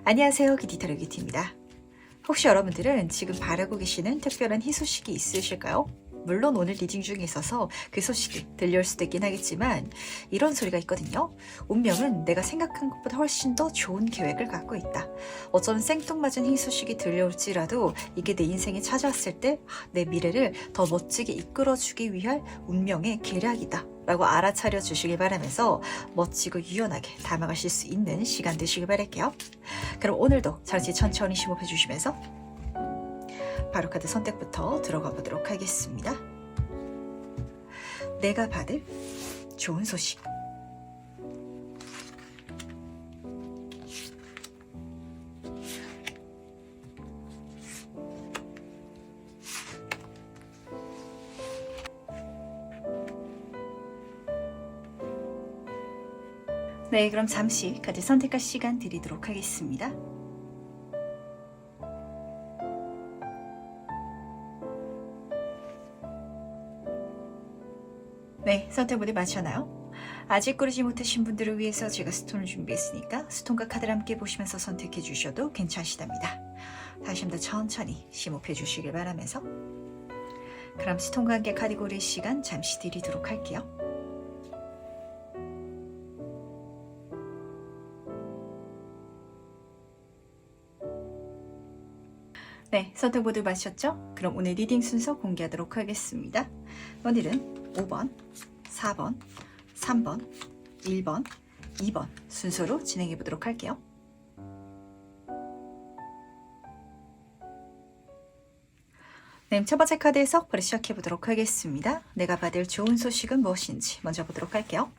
안녕하세요, 기티타로 기티입니다. 혹시 여러분들은 지금 바라고 계시는 특별한 희소식이 있으실까요? 물론 오늘 리딩 중에 있어서 그 소식이 들려올 수도 있긴 하겠지만 이런 소리가 있거든요. 운명은 내가 생각한 것보다 훨씬 더 좋은 계획을 갖고 있다. 어쩌면 생뚱맞은 희소식이 들려올지라도 이게 내 인생에 찾아왔을 때 내 미래를 더 멋지게 이끌어주기 위한 운명의 계략이다 라고 알아차려 주시길 바라면서 멋지고 유연하게 담아가실 수 있는 시간 되시길 바랄게요. 그럼 오늘도 잠시 천천히 심호흡해 주시면서 바로 카드 선택부터 들어가 보도록 하겠습니다. 내가 받을 좋은 소식. 네, 그럼 잠시 카드 선택할 시간 드리도록 하겠습니다. 네, 선택 모두 마쳤나요? 아직 고르지 못하신 분들을 위해서 제가 스톤을 준비했으니까 스톤과 카드를 함께 보시면서 선택해 주셔도 괜찮으시답니다. 다시 한번 더 천천히 심호흡해 주시길 바라면서 그럼 스톤과 함께 카드 고를 시간 잠시 드리도록 할게요. 네, 선택 모두 마셨죠? 그럼 오늘 리딩 순서 공개하도록 하겠습니다. 오늘은 5번, 4번, 3번, 1번, 2번 순서로 진행해 보도록 할게요. 네, 첫 번째 카드에서 바로 시작해 보도록 하겠습니다. 내가 받을 좋은 소식은 무엇인지 먼저 보도록 할게요.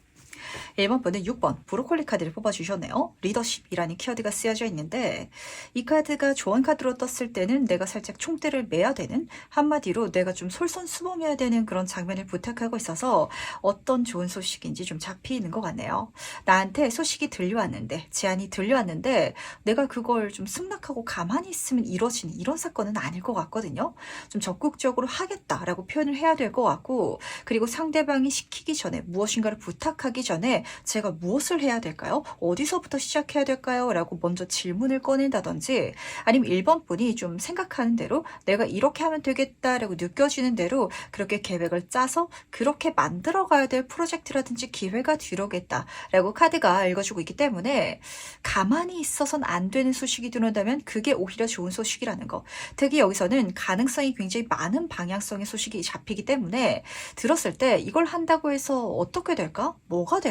1번 분은 6번 브로콜리 카드를 뽑아주셨네요. 리더십이라는 키워드가 쓰여져 있는데 이 카드가 조언 카드로 떴을 때는 내가 살짝 총대를 매야 되는, 한마디로 내가 좀 솔선수범해야 되는 그런 장면을 부탁하고 있어서 어떤 좋은 소식인지 좀 잡히는 것 같네요. 나한테 소식이 들려왔는데, 제안이 들려왔는데 내가 그걸 좀 승낙하고 가만히 있으면 이루어지는 이런 사건은 아닐 것 같거든요. 좀 적극적으로 하겠다라고 표현을 해야 될 것 같고, 그리고 상대방이 시키기 전에 무엇인가를 부탁하기 전에 제가 무엇을 해야 될까요? 어디서부터 시작해야 될까요? 라고 먼저 질문을 꺼낸다든지, 아니면 1번 분이 좀 생각하는 대로 내가 이렇게 하면 되겠다라고 느껴지는 대로 그렇게 계획을 짜서 그렇게 만들어 가야 될 프로젝트라든지 기회가 들어오겠다라고 카드가 읽어주고 있기 때문에 가만히 있어서는 안 되는 소식이 들어온다면 그게 오히려 좋은 소식이라는 거. 특히 여기서는 가능성이 굉장히 많은 방향성의 소식이 잡히기 때문에 들었을 때 이걸 한다고 해서 어떻게 될까? 뭐가 될까?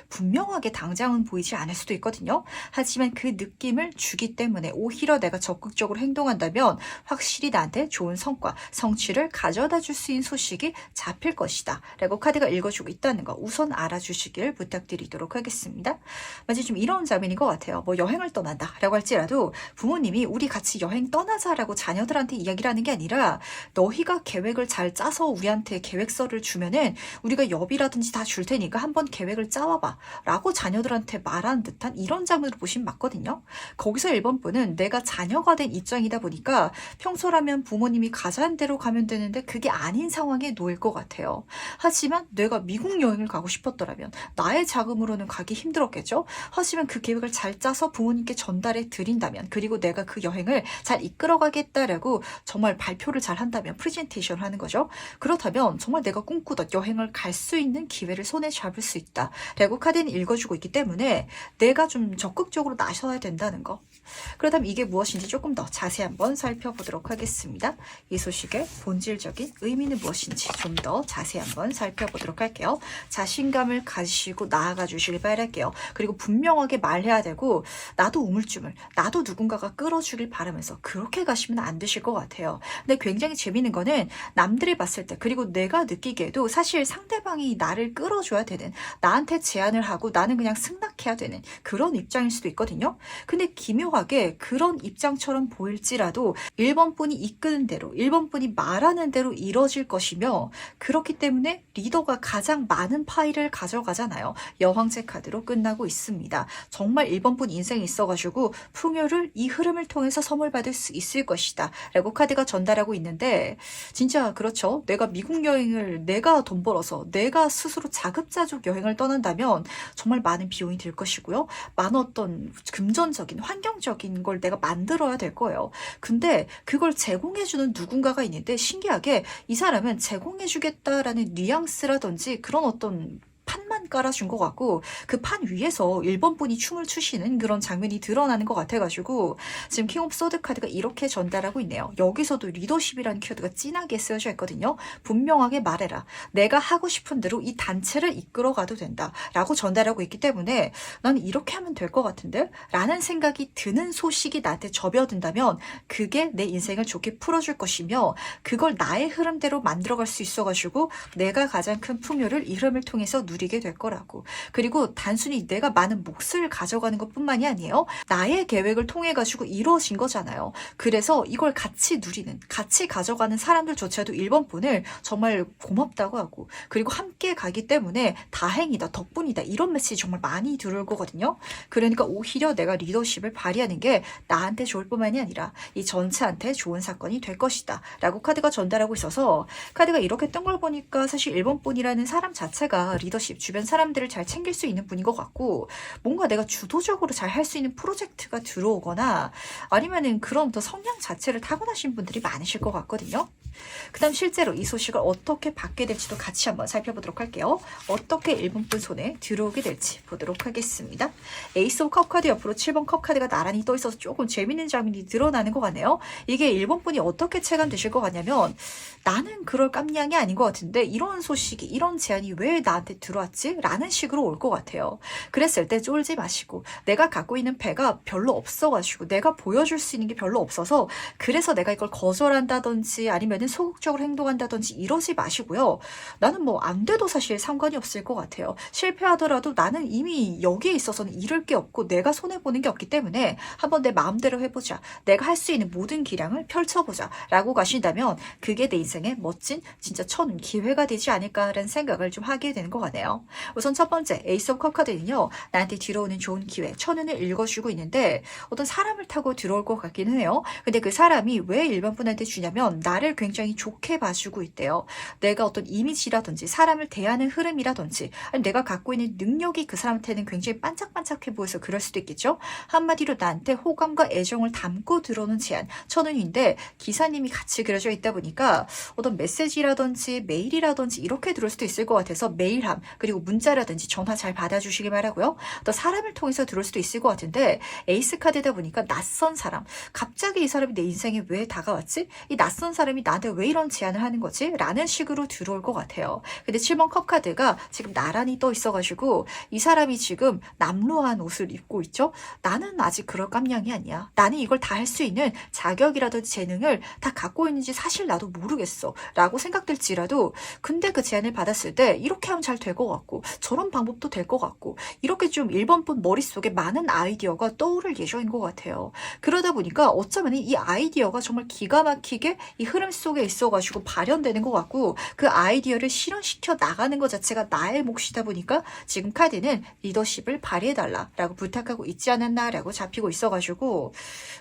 분명하게 당장은 보이지 않을 수도 있거든요. 하지만 그 느낌을 주기 때문에 오히려 내가 적극적으로 행동한다면 확실히 나한테 좋은 성과, 성취를 가져다 줄 수 있는 소식이 잡힐 것이다 라고 카드가 읽어주고 있다는 거 우선 알아주시길 부탁드리도록 하겠습니다. 마치 좀 이런 장면인 것 같아요. 뭐 여행을 떠난다 라고 할지라도 부모님이 우리 같이 여행 떠나자라고 자녀들한테 이야기를 하는 게 아니라 너희가 계획을 잘 짜서 우리한테 계획서를 주면은 우리가 여비라든지 다 줄 테니까 한번 계획을 짜와봐 라고 자녀들한테 말하는 듯한 이런 장면으로 보시면 맞거든요. 거기서 1번 분은 내가 자녀가 된 입장이다 보니까 평소라면 부모님이 가자는 대로 가면 되는데 그게 아닌 상황에 놓일 것 같아요. 하지만 내가 미국 여행을 가고 싶었더라면 나의 자금으로는 가기 힘들었겠죠. 하지만 그 계획을 잘 짜서 부모님께 전달해 드린다면, 그리고 내가 그 여행을 잘 이끌어 가겠다라고 정말 발표를 잘 한다면, 프레젠테이션을 하는 거죠. 그렇다면 정말 내가 꿈꾸던 여행을 갈 수 있는 기회를 손에 잡을 수 있다 라고 카드는 읽어주고 있기 때문에 내가 좀 적극적으로 나서야 된다는 거. 그렇다면 이게 무엇인지 조금 더 자세히 한번 살펴보도록 하겠습니다. 이 소식의 본질적인 의미는 무엇인지 좀 더 자세히 한번 살펴보도록 할게요. 자신감을 가지시고 나아가 주시길 바랄게요. 그리고 분명하게 말해야 되고, 나도 우물쭈물, 나도 누군가가 끌어주길 바라면서 그렇게 가시면 안 되실 것 같아요. 근데 굉장히 재밌는 거는 남들이 봤을 때, 그리고 내가 느끼기에도 사실 상대방이 나를 끌어줘야 되는, 나한테 제안을 하고 나는 그냥 승낙해야 되는 그런 입장일 수도 있거든요. 근데 기묘하게 그런 입장처럼 보일지라도 1번 분이 이끄는 대로, 1번 분이 말하는 대로 이뤄질 것이며, 그렇기 때문에 리더가 가장 많은 파일을 가져가잖아요. 여왕제 카드로 끝나고 있습니다. 정말 1번 분 인생이 있어가지고 풍요를 이 흐름을 통해서 선물 받을 수 있을 것이다 라고 카드가 전달하고 있는데, 진짜 그렇죠. 내가 미국 여행을 내가 돈 벌어서 내가 스스로 자급자족 여행을 인생을 떠난다면 정말 많은 비용이 들 것이고요. 많은 어떤 금전적인, 환경적인 걸 내가 만들어야 될 거예요. 근데 그걸 제공해주는 누군가가 있는데 신기하게 이 사람은 제공해주겠다라는 뉘앙스라든지 그런 어떤 판만 깔아준 것 같고 그 판 위에서 1번 분이 춤을 추시는 그런 장면이 드러나는 것 같아가지고 지금 킹 오브 소드 카드가 이렇게 전달하고 있네요. 여기서도 리더십이라는 키워드가 진하게 쓰여져 있거든요. 분명하게 말해라. 내가 하고 싶은 대로 이 단체를 이끌어가도 된다 라고 전달하고 있기 때문에 난 이렇게 하면 될 것 같은데? 라는 생각이 드는 소식이 나한테 접여든다면 그게 내 인생을 좋게 풀어줄 것이며 그걸 나의 흐름대로 만들어갈 수 있어가지고 내가 가장 큰 풍요를 이 흐름을 통해서 누리게 될 거라고. 그리고 단순히 내가 많은 몫을 가져가는 것뿐만이 아니에요. 나의 계획을 통해 가지고 이루어진 거잖아요. 그래서 이걸 같이 누리는, 같이 가져가는 사람들조차도 1번 분을 정말 고맙다고 하고 그리고 함께 가기 때문에 다행이다, 덕분이다 이런 메시지 정말 많이 들어올 거거든요. 그러니까 오히려 내가 리더십을 발휘하는 게 나한테 좋을 뿐만이 아니라 이 전체한테 좋은 사건이 될 것이다 라고 카드가 전달하고 있어서 카드가 이렇게 뜬 걸 보니까 사실 1번 분이라는 사람 자체가 리더십, 주변 사람들을 잘 챙길 수 있는 분인 것 같고 뭔가 내가 주도적으로 잘 할 수 있는 프로젝트가 들어오거나 아니면은 그런 더 성향 자체를 타고나신 분들이 많으실 것 같거든요. 그 다음 실제로 이 소식을 어떻게 받게 될지도 같이 한번 살펴보도록 할게요. 어떻게 1번 분 손에 들어오게 될지 보도록 하겠습니다. 에이스 오브 컵 카드 옆으로 7번 컵 카드가 나란히 떠 있어서 조금 재밌는 장면이 드러나는 것 같네요. 이게 1번 분이 어떻게 체감되실 것 같냐면 나는 그럴 깜냥이 아닌 것 같은데 이런 소식이, 이런 제안이 왜 나한테 들어왔지? 라는 식으로 올 것 같아요. 그랬을 때 쫄지 마시고 내가 갖고 있는 패가 별로 없어가지고 내가 보여줄 수 있는 게 별로 없어서 그래서 내가 이걸 거절한다든지 아니면 소극적으로 행동한다든지 이러지 마시고요. 나는 뭐 안 돼도 사실 상관이 없을 것 같아요. 실패하더라도 나는 이미 여기에 있어서는 잃을 게 없고 내가 손해보는 게 없기 때문에 한번 내 마음대로 해보자. 내가 할 수 있는 모든 기량을 펼쳐보자 라고 가신다면 그게 내 인생의 멋진 진짜 천 기회가 되지 않을까라는 생각을 좀 하게 되는 것 같네요. 우선 첫 번째 에이스 오브 컵 카드는요. 나한테 들어오는 좋은 기회, 천운을 읽어주고 있는데 어떤 사람을 타고 들어올 것 같기는 해요. 근데 그 사람이 왜 1번 분한테 주냐면 나를 굉장히 좋게 봐주고 있대요. 내가 어떤 이미지라든지 사람을 대하는 흐름이라든지 아니 내가 갖고 있는 능력이 그 사람한테는 굉장히 반짝반짝해 보여서 그럴 수도 있겠죠. 한마디로 나한테 호감과 애정을 담고 들어오는 제안, 천운인데 기사님이 같이 그려져 있다 보니까 어떤 메시지라든지 메일이라든지 이렇게 들어올 수도 있을 것 같아서 메일함 그리고 문자라든지 전화 잘 받아주시기 바라고요. 또 사람을 통해서 들어올 수도 있을 것 같은데 에이스 카드다 보니까 낯선 사람, 갑자기 이 사람이 내 인생에 왜 다가왔지? 이 낯선 사람이 나한테 왜 이런 제안을 하는 거지? 라는 식으로 들어올 것 같아요. 근데 7번 컵 카드가 지금 나란히 떠 있어가지고 이 사람이 지금 남루한 옷을 입고 있죠? 나는 아직 그럴 깜냥이 아니야. 나는 이걸 다 할 수 있는 자격이라든지 재능을 다 갖고 있는지 사실 나도 모르겠어 라고 생각될지라도 근데 그 제안을 받았을 때 이렇게 하면 잘 될 것 같고 저런 방법도 될 것 같고 이렇게 좀 1번 분 머릿속에 많은 아이디어가 떠오를 예정인 것 같아요. 그러다 보니까 어쩌면 이 아이디어가 정말 기가 막히게 이 흐름 속에 있어가지고 발현되는 것 같고 그 아이디어를 실현시켜 나가는 것 자체가 나의 몫이다 보니까 지금 카드는 리더십을 발휘해달라 라고 부탁하고 있지 않았나 라고 잡히고 있어가지고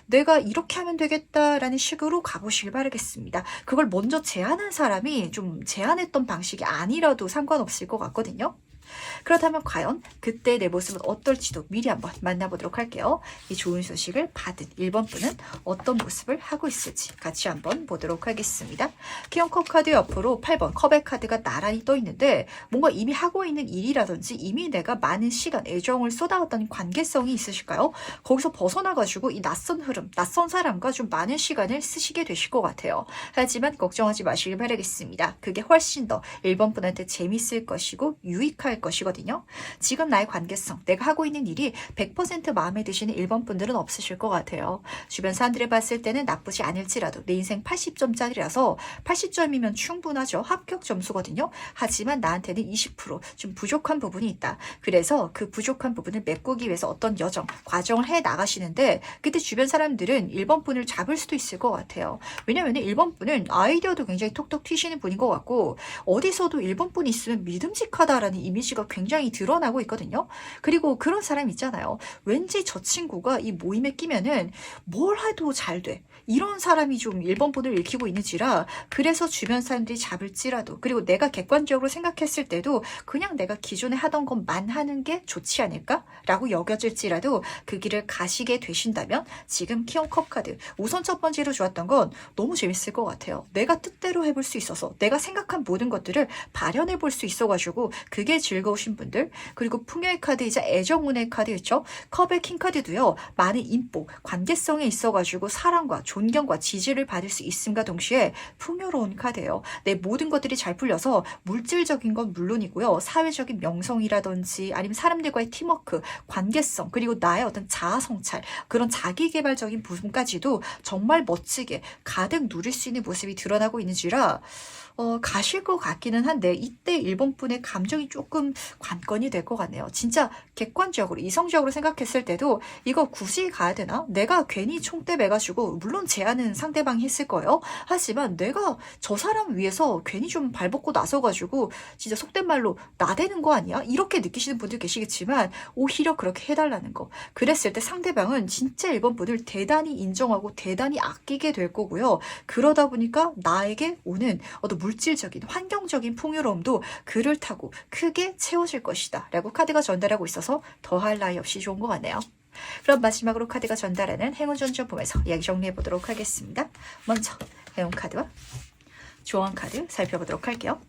내가 이렇게 하면 되겠다라는 식으로 가보시길 바라겠습니다. 그걸 먼저 제안한 사람이 좀 제안했던 방식이 아니라도 상관없을 것 같거든요. 그렇다면 과연 그때 내 모습은 어떨지도 미리 한번 만나보도록 할게요. 이 좋은 소식을 받은 1번 분은 어떤 모습을 하고 있을지 같이 한번 보도록 하겠습니다. 키움컵 카드 옆으로 8번 컵의 카드가 나란히 떠 있는데 뭔가 이미 하고 있는 일이라든지 이미 내가 많은 시간, 애정을 쏟아왔던 관계성이 있으실까요? 거기서 벗어나가지고 이 낯선 흐름, 낯선 사람과 좀 많은 시간을 쓰시게 되실 것 같아요. 하지만 걱정하지 마시길 바라겠습니다. 그게 훨씬 더 1번 분한테 재밌을 것이고 유익할 것이거든요. 지금 나의 관계성, 내가 하고 있는 일이 100% 마음에 드시는 1번 분들은 없으실 것 같아요. 주변 사람들이 봤을 때는 나쁘지 않을지라도 내 인생 80점짜리라서 80점이면 충분하죠. 합격 점수거든요. 하지만 나한테는 20%좀 부족한 부분이 있다. 그래서 그 부족한 부분을 메꾸기 위해서 어떤 여정, 과정을 해 나가시는데 그때 주변 사람들은 1번 분을 잡을 수도 있을 것 같아요. 왜냐면 1번 분은 아이디어도 굉장히 톡톡 튀시는 분인 것 같고 어디서도 1번 분이 있으면 믿음직하다라는 이미지 이미지가 굉장히 드러나고 있거든요. 그리고 그런 사람 있잖아요. 왠지 저 친구가 이 모임에 끼면은 뭘 해도 잘 돼. 이런 사람이 좀 1번 본을 읽히고 있는지라 그래서 주변 사람들이 잡을지라도 그리고 내가 객관적으로 생각했을 때도 그냥 내가 기존에 하던 것만 하는 게 좋지 않을까라고 여겨질지라도 그 길을 가시게 되신다면 지금 키움컵 카드 우선 첫 번째로 좋았던 건 너무 재밌을 것 같아요. 내가 뜻대로 해볼 수 있어서 내가 생각한 모든 것들을 발현해 볼 수 있어가지고 그게 즐거우신 분들 그리고 풍요의 카드이자 애정운의 카드 있죠. 컵의 킹 카드도요. 많은 인복, 관계성에 있어가지고 사랑과 존경과 지지를 받을 수 있음과 동시에 풍요로운 카드예요. 내 모든 것들이 잘 풀려서 물질적인 건 물론이고요. 사회적인 명성이라든지 아니면 사람들과의 팀워크, 관계성 그리고 나의 어떤 자아 성찰 그런 자기 개발적인 부분까지도 정말 멋지게 가득 누릴 수 있는 모습이 드러나고 있는지라 가실 것 같기는 한데 이때 1번 분의 감정이 조금 관건이 될 것 같네요. 진짜 객관적으로 이성적으로 생각했을 때도 이거 굳이 가야 되나? 내가 괜히 총대 매가지고 물론 제안은 상대방이 했을 거예요. 하지만 내가 저 사람 위해서 괜히 좀 발벗고 나서가지고 진짜 속된 말로 나대는 거 아니야? 이렇게 느끼시는 분들 계시겠지만 오히려 그렇게 해달라는 거. 그랬을 때 상대방은 진짜 1번 분을 대단히 인정하고 대단히 아끼게 될 거고요. 그러다 보니까 나에게 오는 어떤 물질적인 환경적인 풍요로움도 그를 타고 크게 채워질 것이다 라고 카드가 전달하고 있어서 더할 나위 없이 좋은 것 같네요. 그럼 마지막으로 카드가 전달하는 행운 전점 보면서 이야기 정리해 보도록 하겠습니다. 먼저 행운 카드와 조언 카드 살펴보도록 할게요.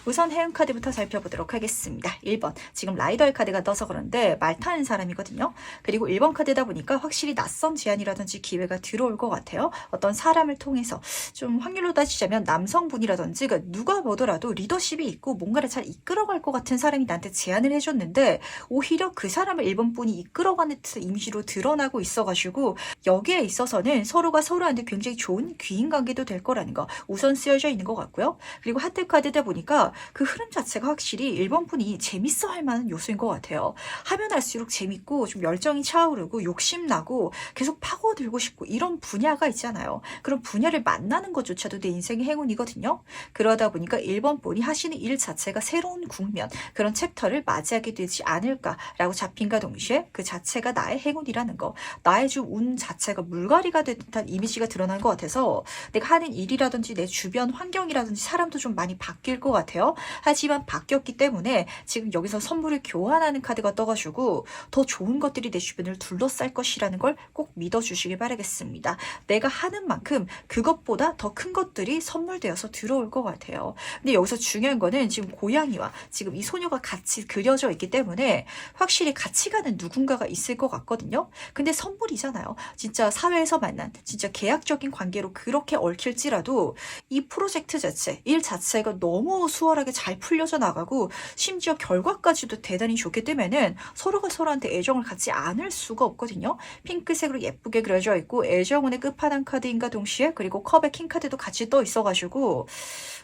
우선 해운 카드부터 살펴보도록 하겠습니다. 1번 지금 라이더의 카드가 떠서 그런데 말 타는 사람이거든요. 그리고 1번 카드다 보니까 확실히 낯선 제안이라든지 기회가 들어올 것 같아요. 어떤 사람을 통해서 좀 확률로 따지자면 남성분이라든지 그러니까 누가 보더라도 리더십이 있고 뭔가를 잘 이끌어갈 것 같은 사람이 나한테 제안을 해줬는데 오히려 그 사람을 1번 분이 이끌어가는 이미지로 드러나고 있어가지고 여기에 있어서는 서로가 서로한테 굉장히 좋은 귀인 관계도 될 거라는 거 우선 쓰여져 있는 것 같고요. 그리고 하트 카드다 보니까 그 흐름 자체가 확실히 1번 분이 재밌어 할 만한 요소인 것 같아요. 하면 할수록 재밌고 좀 열정이 차오르고 욕심나고 계속 파고들고 싶고 이런 분야가 있잖아요. 그런 분야를 만나는 것조차도 내 인생의 행운이거든요. 그러다 보니까 1번 분이 하시는 일 자체가 새로운 국면 그런 챕터를 맞이하게 되지 않을까라고 잡힌과 동시에 그 자체가 나의 행운이라는 거 나의 좀 운 자체가 물갈이가 된 듯한 이미지가 드러난 것 같아서 내가 하는 일이라든지 내 주변 환경이라든지 사람도 좀 많이 바뀔 것 같아요. 하지만 바뀌었기 때문에 지금 여기서 선물을 교환하는 카드가 떠가지고 더 좋은 것들이 내 주변을 둘러쌀 것이라는 걸 꼭 믿어주시길 바라겠습니다. 내가 하는 만큼 그것보다 더 큰 것들이 선물되어서 들어올 것 같아요. 근데 여기서 중요한 거는 지금 고양이와 지금 이 소녀가 같이 그려져 있기 때문에 확실히 같이 가는 누군가가 있을 것 같거든요. 근데 선물이잖아요. 진짜 사회에서 만난 진짜 계약적인 관계로 그렇게 얽힐지라도 이 프로젝트 자체, 일 자체가 너무 수월하게 잘 풀려져 나가고 심지어 결과까지도 대단히 좋기 때문에는 서로가 서로한테 애정을 갖지 않을 수가 없거든요. 핑크색으로 예쁘게 그려져 있고 애정운의 끝판왕 카드인가 동시에 그리고 컵의 킹 카드도 같이 떠 있어가지고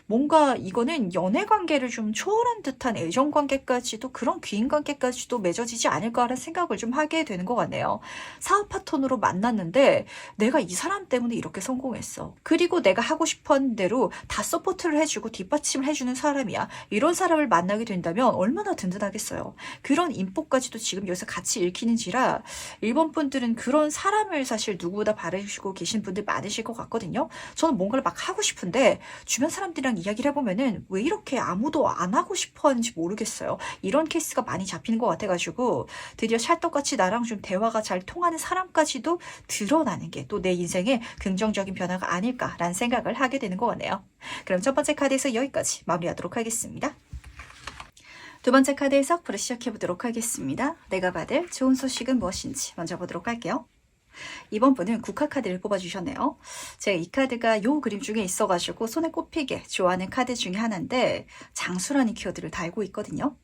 뭔가 이거는 연애 관계를 좀 초월한 듯한 애정 관계까지도 그런 귀인 관계까지도 맺어지지 않을까라는 생각을 좀 하게 되는 것 같네요. 사업 파트너로 만났는데 내가 이 사람 때문에 이렇게 성공했어. 그리고 내가 하고 싶은 대로 다 서포트를 해주고 뒷받침을 해주는 사람이야. 이런 사람을 만나게 된다면 얼마나 든든하겠어요. 그런 인복까지도 지금 여기서 같이 읽히는지라 일본 분들은 그런 사람을 사실 누구보다 바라시고 계신 분들 많으실 것 같거든요. 저는 뭔가를 막 하고 싶은데 주변 사람들이랑 이야기를 해보면은 왜 이렇게 아무도 안 하고 싶어 하는지 모르겠어요. 이런 케이스가 많이 잡히는 것 같아가지고 드디어 찰떡같이 나랑 좀 대화가 잘 통하는 사람까지도 드러나는 게 또 내 인생의 긍정적인 변화가 아닐까라는 생각을 하게 되는 것 같네요. 그럼 첫 번째 카드에서 여기까지 마무리하도록 하겠습니다. 두 번째 카드 해석부터 시작해보도록 하겠습니다. 내가 받을 좋은 소식은 무엇인지 먼저 보도록 할게요. 이번 분은 국화 카드를 뽑아주셨네요. 제가 이 카드가 요 그림 중에 있어가지고 손에 꼽히게 좋아하는 카드 중에 하나인데 장수라는 키워드를 달고 있거든요.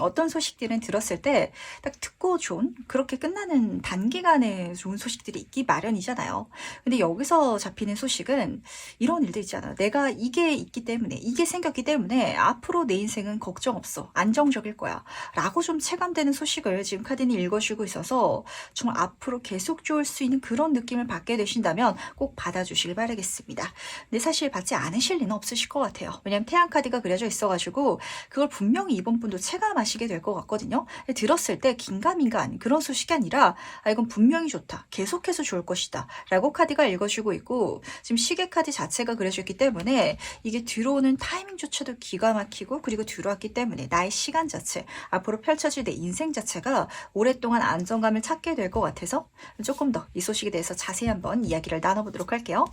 어떤 소식들은 들었을 때 딱 듣고 좋은 그렇게 끝나는 단기간에 좋은 소식들이 있기 마련이잖아요. 근데 여기서 잡히는 소식은 이런 일들 있잖아요. 내가 이게 있기 때문에 이게 생겼기 때문에 앞으로 내 인생은 걱정 없어. 안정적일 거야. 라고 좀 체감되는 소식을 지금 카드는 읽어주고 있어서 정말 앞으로 계속 좋을 수 있는 그런 느낌을 받게 되신다면 꼭 받아주시길 바라겠습니다. 근데 사실 받지 않으실 리는 없으실 것 같아요. 왜냐면 태양 카드가 그려져 있어가지고 그걸 분명히 이번 분도 체감 기가 마시게 될 것 같거든요. 들었을 때 긴가민가 아닌 그런 소식이 아니라 이건 분명히 좋다. 계속해서 좋을 것이다. 라고 카드가 읽어주고 있고 지금 시계 카드 자체가 그려져 있기 때문에 이게 들어오는 타이밍조차도 기가 막히고 그리고 들어왔기 때문에 나의 시간 자체 앞으로 펼쳐질 내 인생 자체가 오랫동안 안정감을 찾게 될 것 같아서 조금 더 이 소식에 대해서 자세히 한번 이야기를 나눠보도록 할게요.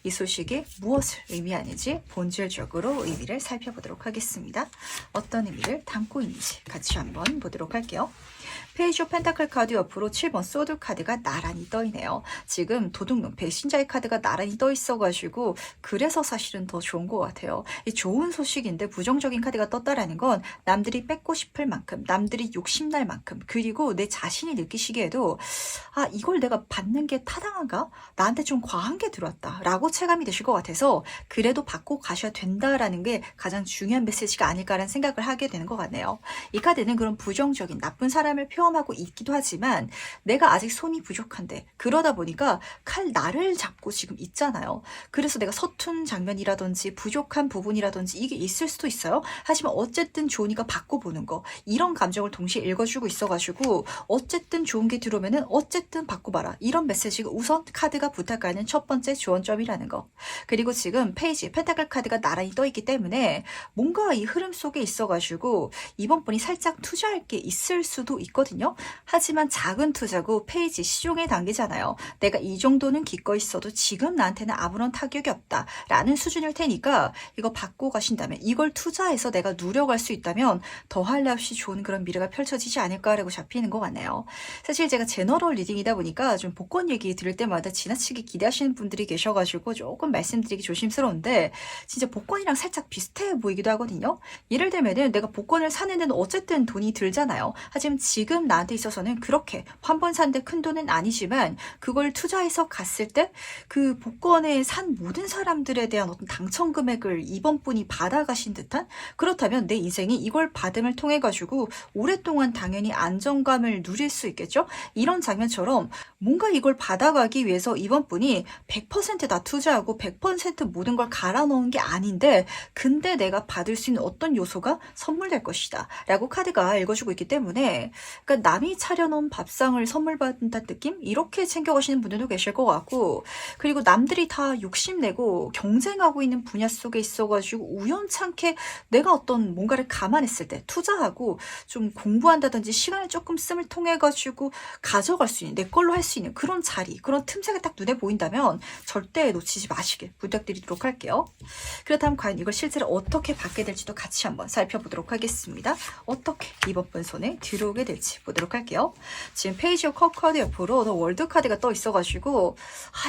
이 소식이 무엇을 의미하는지 본질적으로 의미를 살펴보도록 하겠습니다. 어떤 의미를 담고 있는지 같이 한번 보도록 할게요. 페이지 오브 펜타클 카드 옆으로 7번 소드 카드가 나란히 떠있네요. 지금 도둑놈 배신자의 카드가 나란히 떠 있어가지고 그래서 사실은 더 좋은 것 같아요. 이 좋은 소식인데 부정적인 카드가 떴다라는 건 남들이 뺏고 싶을 만큼 남들이 욕심날 만큼 그리고 내 자신이 느끼시기에도 이걸 내가 받는 게 타당한가? 나한테 좀 과한 게 들어왔다 라고 체감이 되실 것 같아서 그래도 받고 가셔야 된다라는 게 가장 중요한 메시지가 아닐까라는 생각을 하게 되는 것 같네요. 이 카드는 그런 부정적인 나쁜 사람을 표현하고 있기도 하지만 내가 아직 손이 부족한데 그러다 보니까 칼 나를 잡고 지금 있잖아요. 그래서 내가 서툰 장면이라든지 부족한 부분이라든지 이게 있을 수도 있어요. 하지만 어쨌든 좋으니까 바꿔보는 거 이런 감정을 동시에 읽어주고 있어가지고 어쨌든 좋은 게 들어오면은 어쨌든 바꿔봐라 이런 메시지가 우선 카드가 부탁하는 첫 번째 조언점이라는 거. 그리고 지금 페이지 펜타클 카드가 나란히 떠있기 때문에 뭔가 이 흐름 속에 있어가지고 이번 분이 살짝 투자할 게 있을 수도 있거든요. 하지만 작은 투자고 페이지 시종의 단계잖아요. 내가 이 정도는 기꺼이 써도 지금 나한테는 아무런 타격이 없다 라는 수준일 테니까 이거 받고 가신다면 이걸 투자해서 내가 누려갈 수 있다면 더할 나 없이 좋은 그런 미래가 펼쳐지지 않을까라고 잡히는 것 같네요. 사실 제가 제너럴 리딩이다 보니까 좀 복권 얘기 들을 때마다 지나치게 기대하시는 분들이 계셔가지고 조금 말씀드리기 조심스러운데 진짜 복권이랑 살짝 비슷해 보이기도 하거든요. 예를 들면은 내가 복권을 사는 데는 어쨌든 돈이 들잖아요. 하지만 지금 나한테 있어서는 그렇게 한 번 산 데 큰 돈은 아니지만 그걸 투자해서 갔을 때 그 복권에 산 모든 사람들에 대한 어떤 당첨 금액을 이번 분이 받아가신 듯한 그렇다면 내 인생이 이걸 받음을 통해 가지고 오랫동안 당연히 안정감을 누릴 수 있겠죠. 이런 장면처럼 뭔가 이걸 받아가기 위해서 이번 분이 100% 투자하고 100% 모든 걸 갈아 넣은 게 아닌데 근데 내가 받을 수 있는 어떤 요소가 선물될 것이다 라고 카드가 읽어주고 있기 때문에 그러니까 남이 차려놓은 밥상을 선물 받는다는 느낌? 이렇게 챙겨가시는 분들도 계실 것 같고 그리고 남들이 다 욕심내고 경쟁하고 있는 분야 속에 있어가지고 우연찮게 내가 어떤 뭔가를 감안했을 때 투자하고 좀 공부한다든지 시간을 조금 씀을 통해 가지고 가져갈 수 있는 내 걸로 할 수 있는 그런 자리 그런 틈새가 딱 눈에 보인다면 절대 놓치지 마시길 부탁드리도록 할게요. 그렇다면 과연 이걸 실제로 어떻게 받게 될지도 같이 한번 살펴보도록 하겠습니다. 어떻게 이번 분 손에 들어오게 될지 보도록 할게요. 지금 페이지 오브 컵 카드 옆으로 더 월드 카드가 떠 있어가지고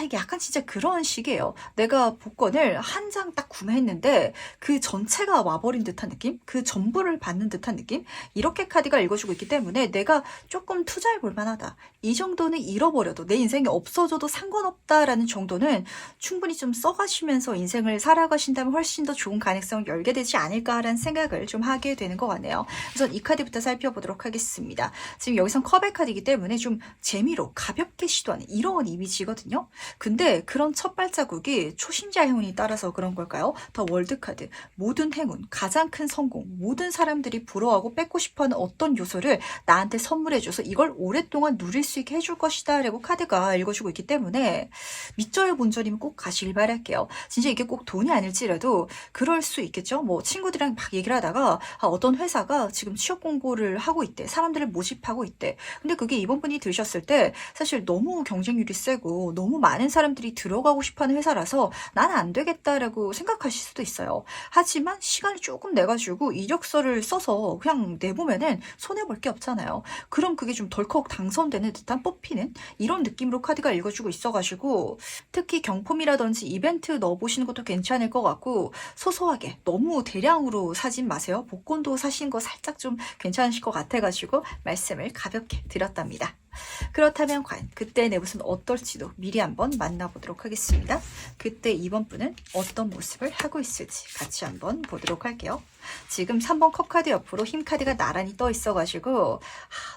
이게 약간 진짜 그런 식이에요. 내가 복권을 한 장 딱 구매했는데 그 전체가 와버린 듯한 느낌? 그 전부를 받는 듯한 느낌? 이렇게 카드가 읽어주고 있기 때문에 내가 조금 투자해 볼 만하다. 이 정도는 잃어버려도 내 인생이 없어져도 상관없다라는 정도는 충분히 좀 써가시면서 인생을 살아가신다면 훨씬 더 좋은 가능성을 열게 되지 않을까라는 생각을 좀 하게 되는 것 같네요. 우선 이 카드부터 살펴보도록 하겠습니다. 지금 여기선 컵의 카드이기 때문에 좀 재미로 가볍게 시도하는 이런 이미지거든요. 근데 그런 첫 발자국이 초심자 행운이 따라서 그런 걸까요? 더 월드 카드, 모든 행운, 가장 큰 성공, 모든 사람들이 부러워하고 뺏고 싶어하는 어떤 요소를 나한테 선물해줘서 이걸 오랫동안 누릴 수 있게 해줄 것이다 라고 카드가 읽어주고 있기 때문에 믿져요 본전이면 꼭 가시길 바랄게요. 진짜 이게 꼭 돈이 아닐지라도 그럴 수 있겠죠. 뭐 친구들이랑 막 얘기를 하다가 어떤 회사가 지금 취업 공고를 하고 있대. 사람들을 모집하고 있대. 근데 그게 이번 분이 들으셨을 때 사실 너무 경쟁률이 세고 너무 많은 사람들이 들어가고 싶어하는 회사라서 난 안 되겠다라고 생각하실 수도 있어요. 하지만 시간을 조금 내가지고 이력서를 써서 그냥 내보면은 손해볼 게 없잖아요. 그럼 그게 좀 덜컥 당선되는 듯한 뽑히는 이런 느낌으로 카드가 읽어주고 있어가지고 특히 경품이라든지 이벤트 넣어보시는 것도 괜찮을 것 같고 소소하게 너무 대량으로 사진 마세요. 복권도 사신 거 살짝 좀 괜찮으실 것 같아가지고 말씀을 가볍게 드렸답니다. 그렇다면 과연 그때 내 모습은 어떨지도 미리 한번 만나보도록 하겠습니다. 그때 이번 분은 어떤 모습을 하고 있을지 같이 한번 보도록 할게요. 지금 3번 컵카드 옆으로 힘카드가 나란히 떠 있어가지고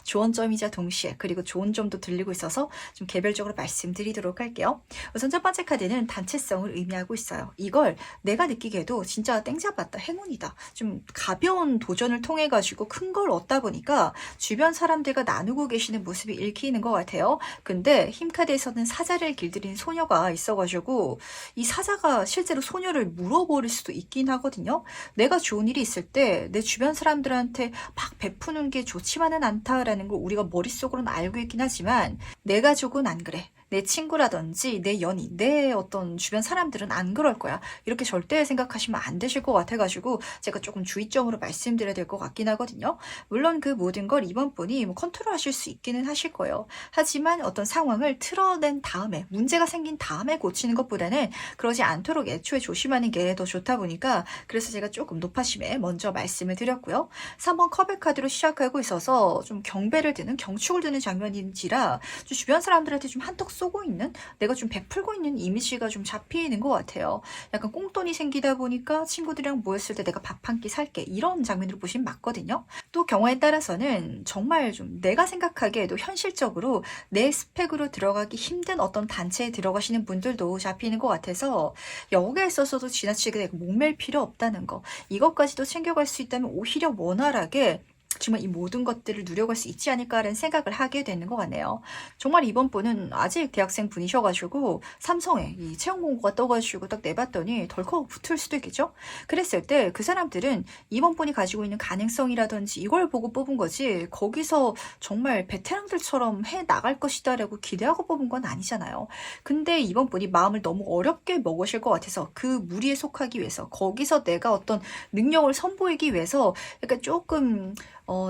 좋은 점이자 동시에 그리고 좋은 점도 들리고 있어서 좀 개별적으로 말씀드리도록 할게요. 우선 첫 번째 카드는 단체성을 의미하고 있어요. 이걸 내가 느끼기에도 진짜 땡 잡았다, 행운이다. 좀 가벼운 도전을 통해 가지고 큰 걸 얻다 보니까 주변 사람들과 나누고 계시는 모습이 읽히는 것 같아요. 근데 힘카드에서는 사자를 길들인 소녀가 있어가지고 이 사자가 실제로 소녀를 물어버릴 수도 있긴 하거든요. 내가 좋은 일이 있을 때 내 주변 사람들한테 막 베푸는 게 좋지만은 않다라는 걸 우리가 머릿속으로는 알고 있긴 하지만 내 가족은 안 그래. 내 친구라든지 내 연인, 내 어떤 주변 사람들은 안 그럴 거야. 이렇게 절대 생각하시면 안 되실 것 같아가지고 제가 조금 주의점으로 말씀드려야 될 것 같긴 하거든요. 물론 그 모든 걸 이번 분이 뭐 컨트롤하실 수 있기는 하실 거예요. 하지만 어떤 상황을 틀어낸 다음에 문제가 생긴 다음에 고치는 것보다는 그러지 않도록 애초에 조심하는 게 더 좋다 보니까 그래서 제가 조금 높아심에 먼저 말씀을 드렸고요. 3번 컵의 카드로 시작하고 있어서 좀 경배를 드는 경축을 드는 장면인지라 좀 주변 사람들한테 좀 한턱 쏘고 있는 내가 좀 베풀고 있는 이미지가 좀 잡히는 것 같아요. 약간 꽁돈이 생기다 보니까 친구들이랑 모였을 때 내가 밥 한 끼 살게 이런 장면으로 보시면 맞거든요. 또 경우에 따라서는 정말 좀 내가 생각하기에도 현실적으로 내 스펙으로 들어가기 힘든 어떤 단체에 들어가시는 분들도 잡히는 것 같아서 여기에 있어서도 지나치게 내가 목맬 필요 없다는 거 이것까지도 챙겨갈 수 있다면 오히려 원활하게 정말 이 모든 것들을 누려갈 수 있지 않을까라는 생각을 하게 되는 것 같네요. 정말 이번 분은 아직 대학생 분이셔가지고 삼성에 이 채용 공고가 떠가지고 딱 내봤더니 덜컥 붙을 수도 있겠죠? 그랬을 때 그 사람들은 이번 분이 가지고 있는 가능성이라든지 이걸 보고 뽑은 거지 거기서 정말 베테랑들처럼 해 나갈 것이다 라고 기대하고 뽑은 건 아니잖아요. 근데 이번 분이 마음을 너무 어렵게 먹으실 것 같아서 그 무리에 속하기 위해서 거기서 내가 어떤 능력을 선보이기 위해서 약간 조금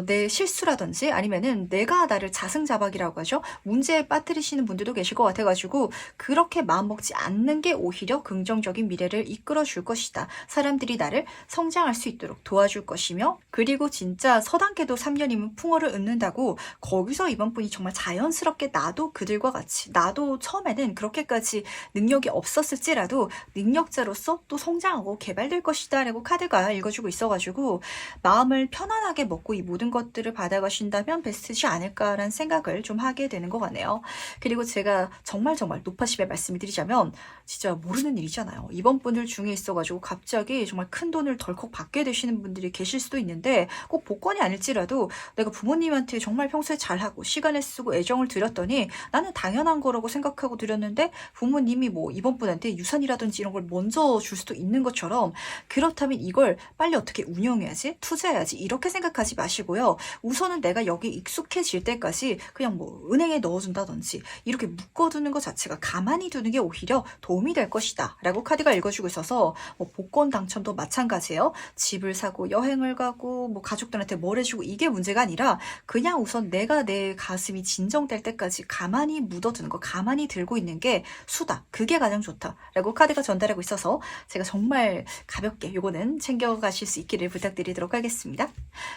내 실수라든지 아니면은 내가 나를 자승자박이라고 하죠. 문제에 빠뜨리시는 분들도 계실 것 같아가지고 그렇게 마음먹지 않는 게 오히려 긍정적인 미래를 이끌어 줄 것이다. 사람들이 나를 성장할 수 있도록 도와줄 것이며 그리고 진짜 서당계도 3년이면 풍어를 얻는다고 거기서 이번 분이 정말 자연스럽게 나도 그들과 같이 나도 처음에는 그렇게까지 능력이 없었을지라도 능력자로서 또 성장하고 개발될 것이다 라고 카드가 읽어주고 있어가지고 마음을 편안하게 먹고 이 모든 것들을 받아가신다면 베스트지 않을까라는 생각을 좀 하게 되는 것 같네요. 그리고 제가 정말 높아심에 말씀을 드리자면 진짜 모르는 일이잖아요. 이번 분들 중에 있어가지고 갑자기 정말 큰 돈을 덜컥 받게 되시는 분들이 계실 수도 있는데 꼭 복권이 아닐지라도 내가 부모님한테 정말 평소에 잘하고 시간을 쓰고 애정을 드렸더니 나는 당연한 거라고 생각하고 드렸는데 부모님이 뭐 이번 분한테 유산이라든지 이런 걸 먼저 줄 수도 있는 것처럼 그렇다면 이걸 빨리 어떻게 운영해야지 투자해야지 이렇게 생각하지 마시고요. 우선은 내가 여기 익숙해질 때까지 그냥 뭐 은행에 넣어준다든지 이렇게 묶어두는 것 자체가 가만히 두는 게 오히려 도움이 될 것이다 라고 카드가 읽어주고 있어서 뭐 복권 당첨도 마찬가지예요. 집을 사고 여행을 가고 뭐 가족들한테 뭘 해주고 이게 문제가 아니라 그냥 우선 내가 내 가슴이 진정될 때까지 가만히 묻어두는 거 가만히 들고 있는 게 수다. 그게 가장 좋다 라고 카드가 전달하고 있어서 제가 정말 가볍게 요거는 챙겨가실 수 있기를 부탁드리도록 하겠습니다.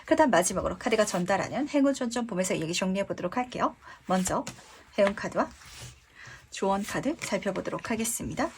그다음 마지막으로 카드가 전달하는 행운 전점 보면서 얘기 정리해 보도록 할게요. 먼저 행운 카드와 조언 카드 살펴보도록 하겠습니다.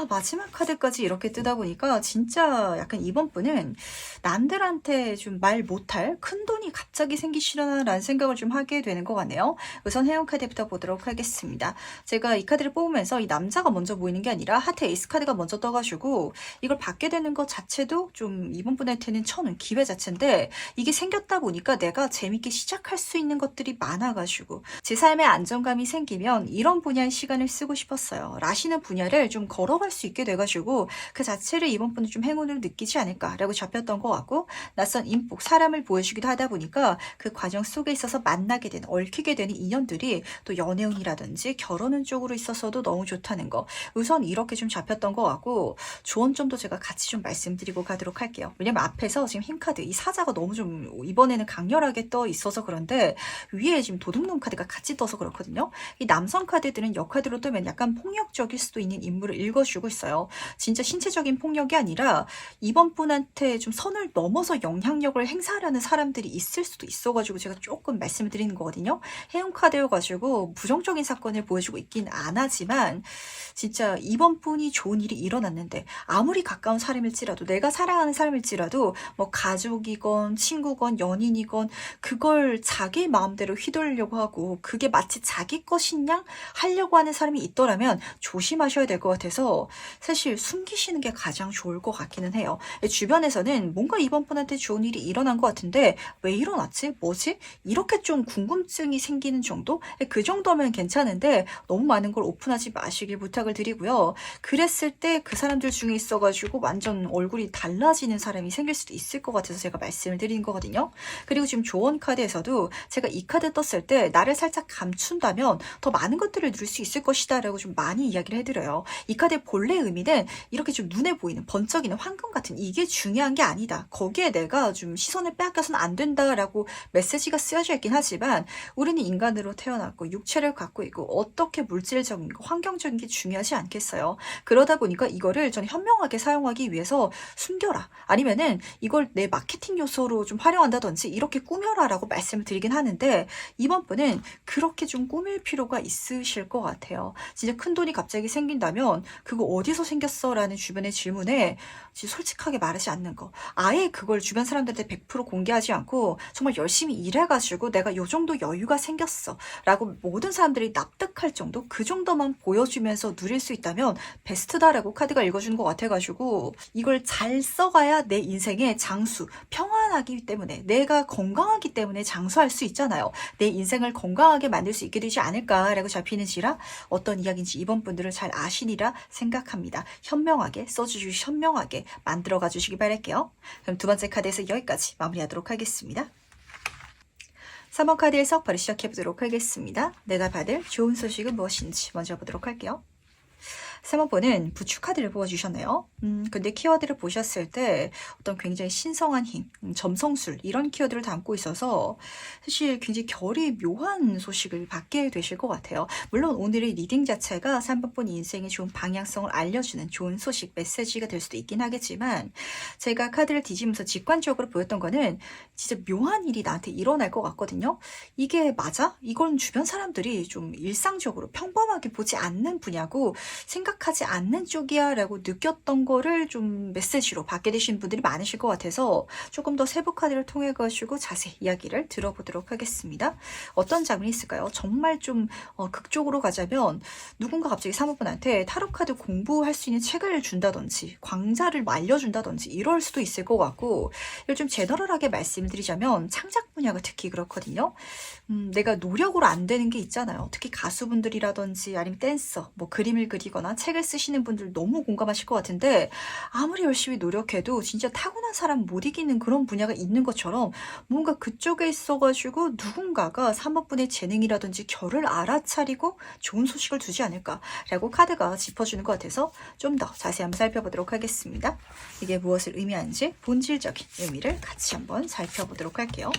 마지막 카드까지 이렇게 뜨다 보니까 진짜 약간 이번 분은 남들한테 좀 말 못할 큰 돈이 갑자기 생기시려나라는 생각을 좀 하게 되는 것 같네요. 우선 행운 카드부터 보도록 하겠습니다. 제가 이 카드를 뽑으면서 이 남자가 먼저 보이는 게 아니라 하트 에이스 카드가 먼저 떠가지고 이걸 받게 되는 것 자체도 좀 이번 분한테는 천운 기회 자체인데 이게 생겼다 보니까 내가 재밌게 시작할 수 있는 것들이 많아가지고 제 삶에 안정감이 생기면 이런 분야의 시간을 쓰고 싶었어요. 라시는 분야를 좀 걸어갈 수 있게 돼가지고 그 자체를 이번 분은 좀 행운을 느끼지 않을까라고 잡혔던 것 같고 낯선 인복 사람을 보여주기도 하다 보니까 그 과정 속에 있어서 만나게 되는 얽히게 되는 인연들이 또 연애운이라든지 결혼운 쪽으로 있어서도 너무 좋다는 거 우선 이렇게 좀 잡혔던 것 같고 조언 점도 제가 같이 좀 말씀드리고 가도록 할게요. 왜냐면 앞에서 지금 힘카드 이 사자가 너무 좀 이번에는 강렬하게 떠 있어서 그런데 위에 지금 도둑놈 카드가 같이 떠서 그렇거든요. 이 남성 카드들은 역카드로 뜨면 약간 폭력적일 수도 있는 인물을 읽어주고 있어요. 진짜 신체적인 폭력이 아니라 이번 분한테 좀 선을 넘어서 영향력을 행사하려는 사람들이 있을 수도 있어가지고 제가 조금 말씀을 드리는 거거든요. 해운 카드여가지고 부정적인 사건을 보여주고 있긴 안 하지만 진짜 이번 분이 좋은 일이 일어났는데 아무리 가까운 사람일지라도 내가 사랑하는 사람일지라도 뭐 가족이건 친구건 연인이건 그걸 자기 마음대로 휘둘리려고 하고 그게 마치 자기 것인 양 하려고 하는 사람이 있더라면 조심하셔야 될 것 같아서 사실 숨기시는 게 가장 좋을 것 같기는 해요. 주변에서는 뭔가 이번 분한테 좋은 일이 일어난 것 같은데 왜 일어났지? 뭐지? 이렇게 좀 궁금증이 생기는 정도? 그 정도면 괜찮은데 너무 많은 걸 오픈하지 마시길 부탁을 드리고요. 그랬을 때 그 사람들 중에 있어가지고 완전 얼굴이 달라지는 사람이 생길 수도 있을 것 같아서 제가 말씀을 드린 거거든요. 그리고 지금 조언 카드에서도 제가 이 카드 떴을 때 나를 살짝 감춘다면 더 많은 것들을 누릴 수 있을 것이다 라고 좀 많이 이야기를 해드려요. 이 카드의 본래 의미는 이렇게 좀 눈에 보이는 번쩍이는 황금 같은 이게 중요한 게 아니다. 거기에 내가 좀 시선을 빼앗겨서는 안 된다라고 메시지가 쓰여져 있긴 하지만 우리는 인간으로 태어났고 육체를 갖고 있고 어떻게 물질적인 거, 환경적인 게 중요하지 않겠어요. 그러다 보니까 이거를 저는 현명하게 사용하기 위해서 숨겨라. 아니면은 이걸 내 마케팅 요소로 좀 활용한다든지 이렇게 꾸며라 라고 말씀을 드리긴 하는데 이번 분은 그렇게 좀 꾸밀 필요가 있으실 것 같아요. 진짜 큰 돈이 갑자기 생긴다면 그거 어디서 생겼어? 라는 주변의 질문에 솔직하게 말하지 않는 거. 아예 그걸 주변 사람들한테 100% 공개하지 않고 정말 열심히 일해가지고 내가 요 정도 여유가 생겼어. 라고 모든 사람들이 납득할 정도? 그 정도만 보여주면서 누릴 수 있다면 베스트다라고 카드가 읽어주는 것 같아가지고 이걸 잘 써가야 내 인생의 장수, 평안하기 때문에 내가 건강하기 때문에 장수할 수 있잖아요. 내 인생을 건강하게 만들 수 있게 되지 않을까라고 잡히는지라 어떤 이야기인지 이번 분들은 잘 아시리라 생각합니다. 현명하게 써주시고 현명하게 만들어가 주시기 바랄게요. 그럼 두 번째 카드에서 여기까지 마무리하도록 하겠습니다. 3번 카드에서 바로 시작해보도록 하겠습니다. 내가 받을 좋은 소식은 무엇인지 먼저 보도록 할게요. 3번 분은 부축 카드를 뽑아주셨네요. 근데 키워드를 보셨을 때 어떤 굉장히 신성한 힘, 점성술 이런 키워드를 담고 있어서 사실 굉장히 결이 묘한 소식을 받게 되실 것 같아요. 물론 오늘의 리딩 자체가 3번 분 인생의 좋은 방향성을 알려주는 좋은 소식, 메시지가 될 수도 있긴 하겠지만 제가 카드를 뒤지면서 직관적으로 보였던 거는 진짜 묘한 일이 나한테 일어날 것 같거든요. 이게 맞아? 이건 주변 사람들이 좀 일상적으로 평범하게 보지 않는 분야고 생각하지 않는 쪽이야 라고 느꼈던 거를 좀 메시지로 받게 되신 분들이 많으실 것 같아서 조금 더 세부 카드를 통해 가지고 자세히 이야기를 들어보도록 하겠습니다. 어떤 장면이 있을까요? 정말 좀 극적으로 가자면 누군가 갑자기 사모분한테 타로 카드 공부할 수 있는 책을 준다든지 광자를 알려준다든지 이럴 수도 있을 것 같고 이걸 좀 제너럴하게 말씀을 드리자면 창작 분야가 특히 그렇거든요. 내가 노력으로 안 되는 게 있잖아요. 특히 가수분들이라든지 아니면 댄서, 뭐 그림을 그리거나 책을 쓰시는 분들 너무 공감하실 것 같은데 아무리 열심히 노력해도 진짜 타고난 사람 못 이기는 그런 분야가 있는 것처럼 뭔가 그쪽에 있어가지고 누군가가 3번 분의 재능이라든지 결을 알아차리고 좋은 소식을 주지 않을까라고 카드가 짚어주는 것 같아서 좀 더 자세히 한번 살펴보도록 하겠습니다. 이게 무엇을 의미하는지 본질적인 의미를 같이 한번 살펴보도록 할게요.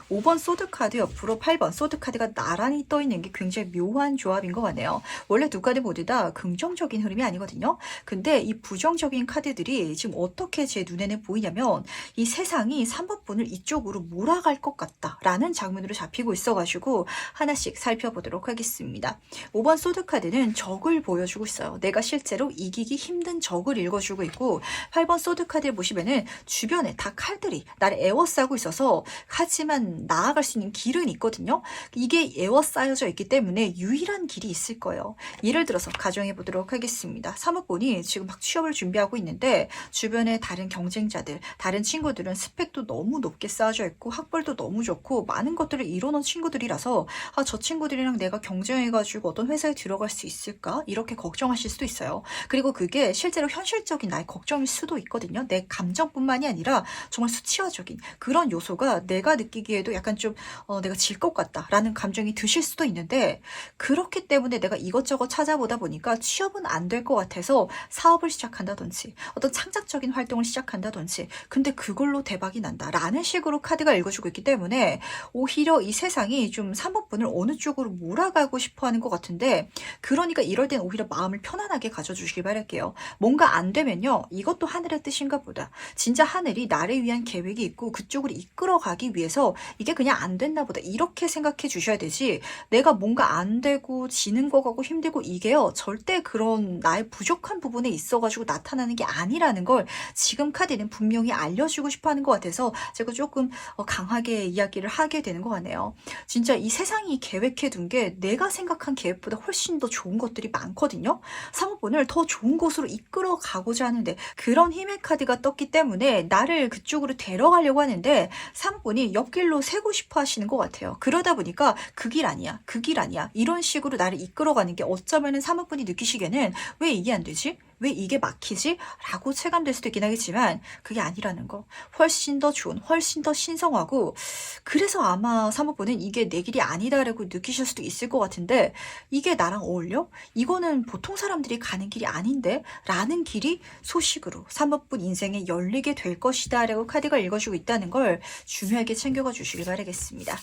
5번 소드카드 옆으로 8번 소드카드가 나란히 떠있는 게 굉장히 묘한 조합인 것 같네요. 원래 두 카드 모두 다 긍정적인 흐름이 아니거든요. 근데 이 부정적인 카드들이 지금 어떻게 제 눈에는 보이냐면 이 세상이 3번 분을 이쪽으로 몰아갈 것 같다라는 장면으로 잡히고 있어가지고 하나씩 살펴보도록 하겠습니다. 5번 소드카드는 적을 보여주고 있어요. 내가 실제로 이기기 힘든 적을 읽어주고 있고 8번 소드카드를 보시면은 주변에 다 칼들이 나를 에워싸고 있어서 하지만 나아갈 수 있는 길은 있거든요. 이게 에워싸여져 있기 때문에 유일한 길이 있을 거예요. 예를 들어서 가정해 보도록 하겠습니다. 사모분이 지금 막 취업을 준비하고 있는데 주변에 다른 경쟁자들, 다른 친구들은 스펙도 너무 높게 쌓아져 있고 학벌도 너무 좋고 많은 것들을 이뤄놓은 친구들이라서 저 친구들이랑 내가 경쟁해가지고 어떤 회사에 들어갈 수 있을까? 이렇게 걱정하실 수도 있어요. 그리고 그게 실제로 현실적인 나의 걱정일 수도 있거든요. 내 감정뿐만이 아니라 정말 수치화적인 그런 요소가 내가 느끼는 느끼기에도 약간 좀 내가 질 것 같다라는 감정이 드실 수도 있는데, 그렇기 때문에 내가 이것저것 찾아보다 보니까 취업은 안 될 것 같아서 사업을 시작한다든지 어떤 창작적인 활동을 시작한다든지, 근데 그걸로 대박이 난다라는 식으로 카드가 읽어주고 있기 때문에 오히려 이 세상이 좀 사모분을 어느 쪽으로 몰아가고 싶어 하는 것 같은데, 그러니까 이럴 땐 오히려 마음을 편안하게 가져주시길 바랄게요. 뭔가 안 되면요, 이것도 하늘의 뜻인가 보다. 진짜 하늘이 나를 위한 계획이 있고 그쪽으로 이끌어가기 위해서 이게 그냥 안 됐나 보다, 이렇게 생각해 주셔야 되지, 내가 뭔가 안 되고 지는 거 같고 힘들고 이게요, 절대 그런 나의 부족한 부분에 있어가지고 나타나는 게 아니라는 걸 지금 카드는 분명히 알려주고 싶어 하는 것 같아서 제가 조금 강하게 이야기를 하게 되는 것 같네요. 진짜 이 세상이 계획해 둔 게 내가 생각한 계획보다 훨씬 더 좋은 것들이 많거든요. 사모분을 더 좋은 곳으로 이끌어 가고자 하는데, 그런 힘의 카드가 떴기 때문에 나를 그쪽으로 데려가려고 하는데 사모분이 옆길로 새고 싶어 하시는 것 같아요. 그러다 보니까 그 길 아니야, 그 길 아니야, 이런 식으로 나를 이끌어가는 게 어쩌면은 사모분이 느끼시기에는 왜 이게 안 되지? 왜 이게 막히지? 라고 체감될 수도 있긴 하겠지만, 그게 아니라는 거. 훨씬 더 좋은, 훨씬 더 신성하고, 그래서 아마 사모분은 이게 내 길이 아니다라고 느끼실 수도 있을 것 같은데, 이게 나랑 어울려? 이거는 보통 사람들이 가는 길이 아닌데? 라는 길이 소식으로 사모분 인생에 열리게 될 것이다 라고 카드가 읽어주고 있다는 걸 중요하게 챙겨가 주시길 바라겠습니다.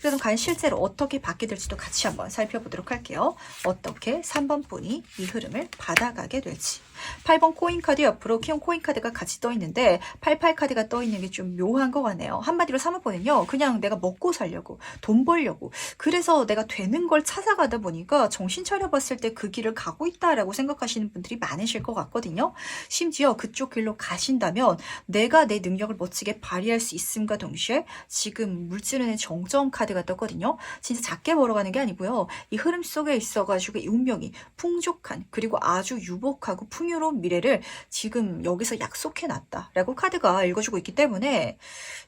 그럼 과연 실제로 어떻게 받게 될지도 같이 한번 살펴보도록 할게요. 어떻게 3번 분이 이 흐름을 받아가게 될지. 8번 코인카드 옆으로 키운 코인카드가 같이 떠있는데 88카드가 떠있는 게 좀 묘한 것 같네요. 한마디로 사모분은요, 그냥 내가 먹고 살려고, 돈 벌려고, 그래서 내가 되는 걸 찾아가다 보니까 정신 차려봤을 때 그 길을 가고 있다라고 생각하시는 분들이 많으실 것 같거든요. 심지어 그쪽 길로 가신다면 내가 내 능력을 멋지게 발휘할 수 있음과 동시에 지금 물질은의 정점 카드가 떴거든요. 진짜 작게 벌어가는 게 아니고요, 이 흐름 속에 있어가지고 이 운명이 풍족한, 그리고 아주 유복하고 풍요로운 미래를 지금 여기서 약속해놨다라고 카드가 읽어주고 있기 때문에,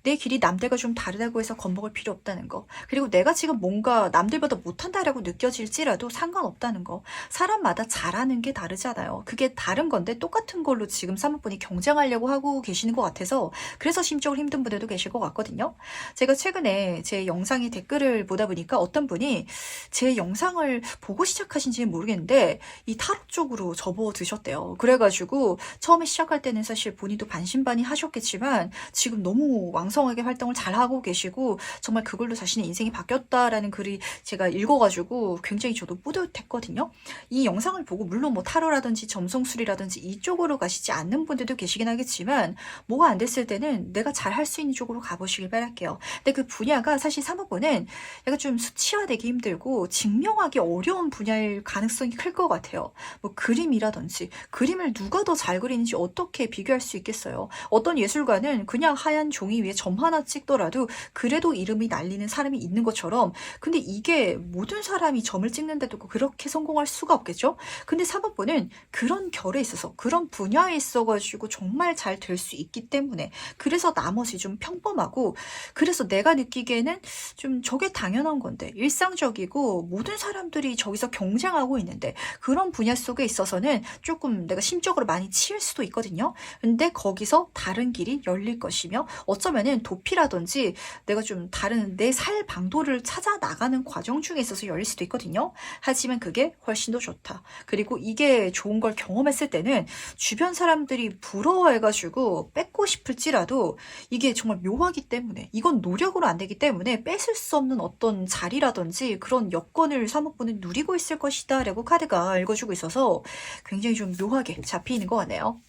내 길이 남들과 좀 다르다고 해서 겁먹을 필요 없다는 거, 그리고 내가 지금 뭔가 남들보다 못한다라고 느껴질지라도 상관없다는 거. 사람마다 잘하는 게 다르잖아요. 그게 다른 건데 똑같은 걸로 지금 사모분이 경쟁하려고 하고 계시는 것 같아서, 그래서 심적으로 힘든 분들도 계실 것 같거든요. 제가 최근에 제 영상에 댓글을 보다 보니까 어떤 분이 제 영상을 보고 시작하신지는 모르겠는데 이 타로 쪽으로 접어드셨대요. 그래가지고 처음에 시작할 때는 사실 본인도 반신반의 하셨겠지만 지금 너무 왕성하게 활동을 잘하고 계시고 정말 그걸로 자신의 인생이 바뀌었다라는 글이 제가 읽어가지고 굉장히 저도 뿌듯했거든요. 이 영상을 보고 물론 뭐 타로라든지 점성술이라든지 이쪽으로 가시지 않는 분들도 계시긴 하겠지만, 뭐가 안 됐을 때는 내가 잘 할 수 있는 쪽으로 가보시길 바랄게요. 근데 그 분야가 사실 사모분은 약간 좀 수치화되기 힘들고 증명하기 어려운 분야일 가능성이 클 것 같아요. 뭐 그림이라든지, 그림을 누가 더 잘 그리는지 어떻게 비교할 수 있겠어요. 어떤 예술가는 그냥 하얀 종이 위에 점 하나 찍더라도 그래도 이름이 날리는 사람이 있는 것처럼, 근데 이게 모든 사람이 점을 찍는데도 그렇게 성공할 수가 없겠죠. 근데 사모분은 그런 결에 있어서, 그런 분야에 있어가지고 정말 잘 될 수 있기 때문에, 그래서 나머지 좀 평범하고, 그래서 내가 느끼기에는 좀 저게 당연한 건데, 일상적이고 모든 사람들이 저기서 경쟁하고 있는데, 그런 분야 속에 있어서는 조금 내가 심적으로 많이 치일 수도 있거든요. 근데 거기서 다른 길이 열릴 것이며, 어쩌면은 도피라든지 내가 좀 다른 내 살 방도를 찾아 나가는 과정 중에 있어서 열릴 수도 있거든요. 하지만 그게 훨씬 더 좋다. 그리고 이게 좋은 걸 경험했을 때는 주변 사람들이 부러워해가지고 뺏고 싶을지라도 이게 정말 묘하기 때문에, 이건 노력으로 안 되기 때문에 뺏을 수 없는 어떤 자리라든지 그런 여건을 사모분은 누리고 있을 것이다 라고 카드가 읽어주고 있어서 굉장히 좀 묘하게 잡히는 것 같네요.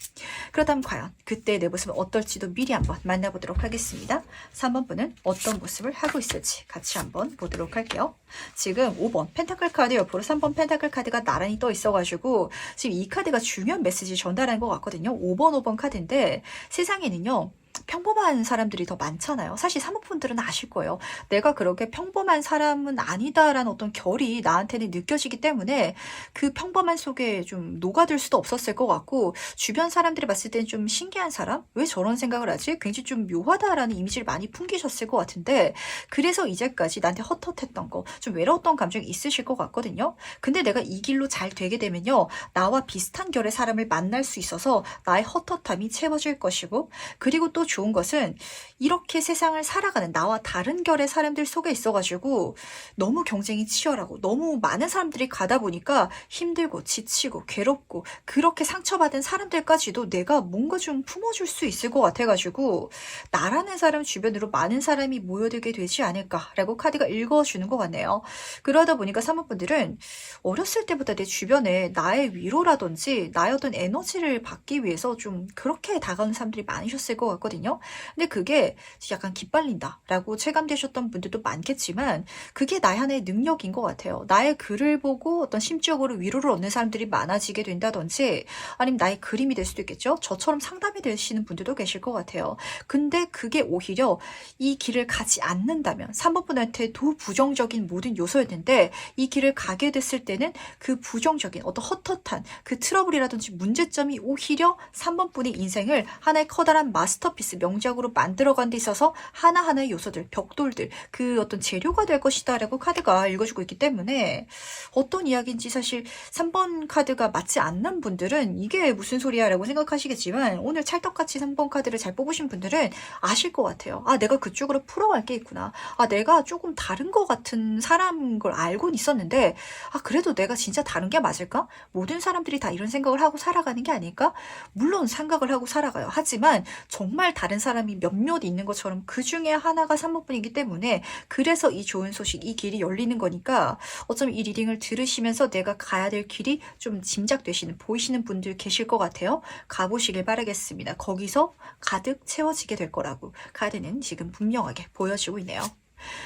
그렇다면 과연 그때 내 모습은 어떨지도 미리 한번 만나보도록 하겠습니다. 3번 분은 어떤 모습을 하고 있을지 같이 한번 보도록 할게요. 지금 5번 펜타클 카드 옆으로 3번 펜타클 카드가 나란히 떠 있어가지고 지금 이 카드가 중요한 메시지 전달하는 것 같거든요. 5번 카드인데, 세상에는요 평범한 사람들이 더 많잖아요. 사실 사모분들은 아실 거예요. 내가 그렇게 평범한 사람은 아니다라는 어떤 결이 나한테는 느껴지기 때문에 그 평범한 속에 좀 녹아들 수도 없었을 것 같고, 주변 사람들이 봤을 때는 좀 신기한 사람? 왜 저런 생각을 하지? 굉장히 좀 묘하다라는 이미지를 많이 풍기셨을 것 같은데, 그래서 이제까지 나한테 헛헛했던 거, 좀 외로웠던 감정이 있으실 것 같거든요. 근데 내가 이 길로 잘 되게 되면요, 나와 비슷한 결의 사람을 만날 수 있어서 나의 헛헛함이 채워질 것이고, 그리고 또 또 좋은 것은 이렇게 세상을 살아가는 나와 다른 결의 사람들 속에 있어가지고 너무 경쟁이 치열하고 너무 많은 사람들이 가다 보니까 힘들고 지치고 괴롭고 그렇게 상처받은 사람들까지도 내가 뭔가 좀 품어줄 수 있을 것 같아가지고 나라는 사람 주변으로 많은 사람이 모여들게 되지 않을까라고 카드가 읽어주는 것 같네요. 그러다 보니까 사모분들은 어렸을 때부터 내 주변에 나의 위로라든지 나의 어떤 에너지를 받기 위해서 좀 그렇게 다가오는 사람들이 많으셨을 것 같거든요. 근데 그게 약간 기빨린다라고 체감되셨던 분들도 많겠지만 그게 나의 하나의 능력인 것 같아요. 나의 글을 보고 어떤 심적으로 위로를 얻는 사람들이 많아지게 된다든지 아니면 나의 그림이 될 수도 있겠죠. 저처럼 상담이 되시는 분들도 계실 것 같아요. 근데 그게 오히려 이 길을 가지 않는다면 3번 분한테 더 부정적인 모든 요소였는데 이 길을 가게 됐을 때는 그 부정적인 어떤 헛헛한 그 트러블이라든지 문제점이 오히려 3번 분의 인생을 하나의 커다란 마스터피스 명작으로 만들어간 데 있어서 하나하나의 요소들, 벽돌들 그 어떤 재료가 될 것이다 라고 카드가 읽어주고 있기 때문에 어떤 이야기인지 사실 3번 카드가 맞지 않는 분들은 이게 무슨 소리야 라고 생각하시겠지만 오늘 찰떡같이 3번 카드를 잘 뽑으신 분들은 아실 것 같아요. 아, 내가 그쪽으로 풀어갈 게 있구나. 아, 내가 조금 다른 것 같은 사람인 걸 알고는 있었는데 아, 그래도 내가 진짜 다른 게 맞을까? 모든 사람들이 다 이런 생각을 하고 살아가는 게 아닐까? 물론 생각을 하고 살아가요. 하지만 정말 다른 사람이 몇몇 있는 것처럼 그 중에 하나가 3번뿐이기 때문에 그래서 이 좋은 소식, 이 길이 열리는 거니까 어쩌면 이 리딩을 들으시면서 내가 가야 될 길이 좀 짐작되시는, 보이시는 분들 계실 것 같아요. 가보시길 바라겠습니다. 거기서 가득 채워지게 될 거라고 카드는 지금 분명하게 보여주고 있네요.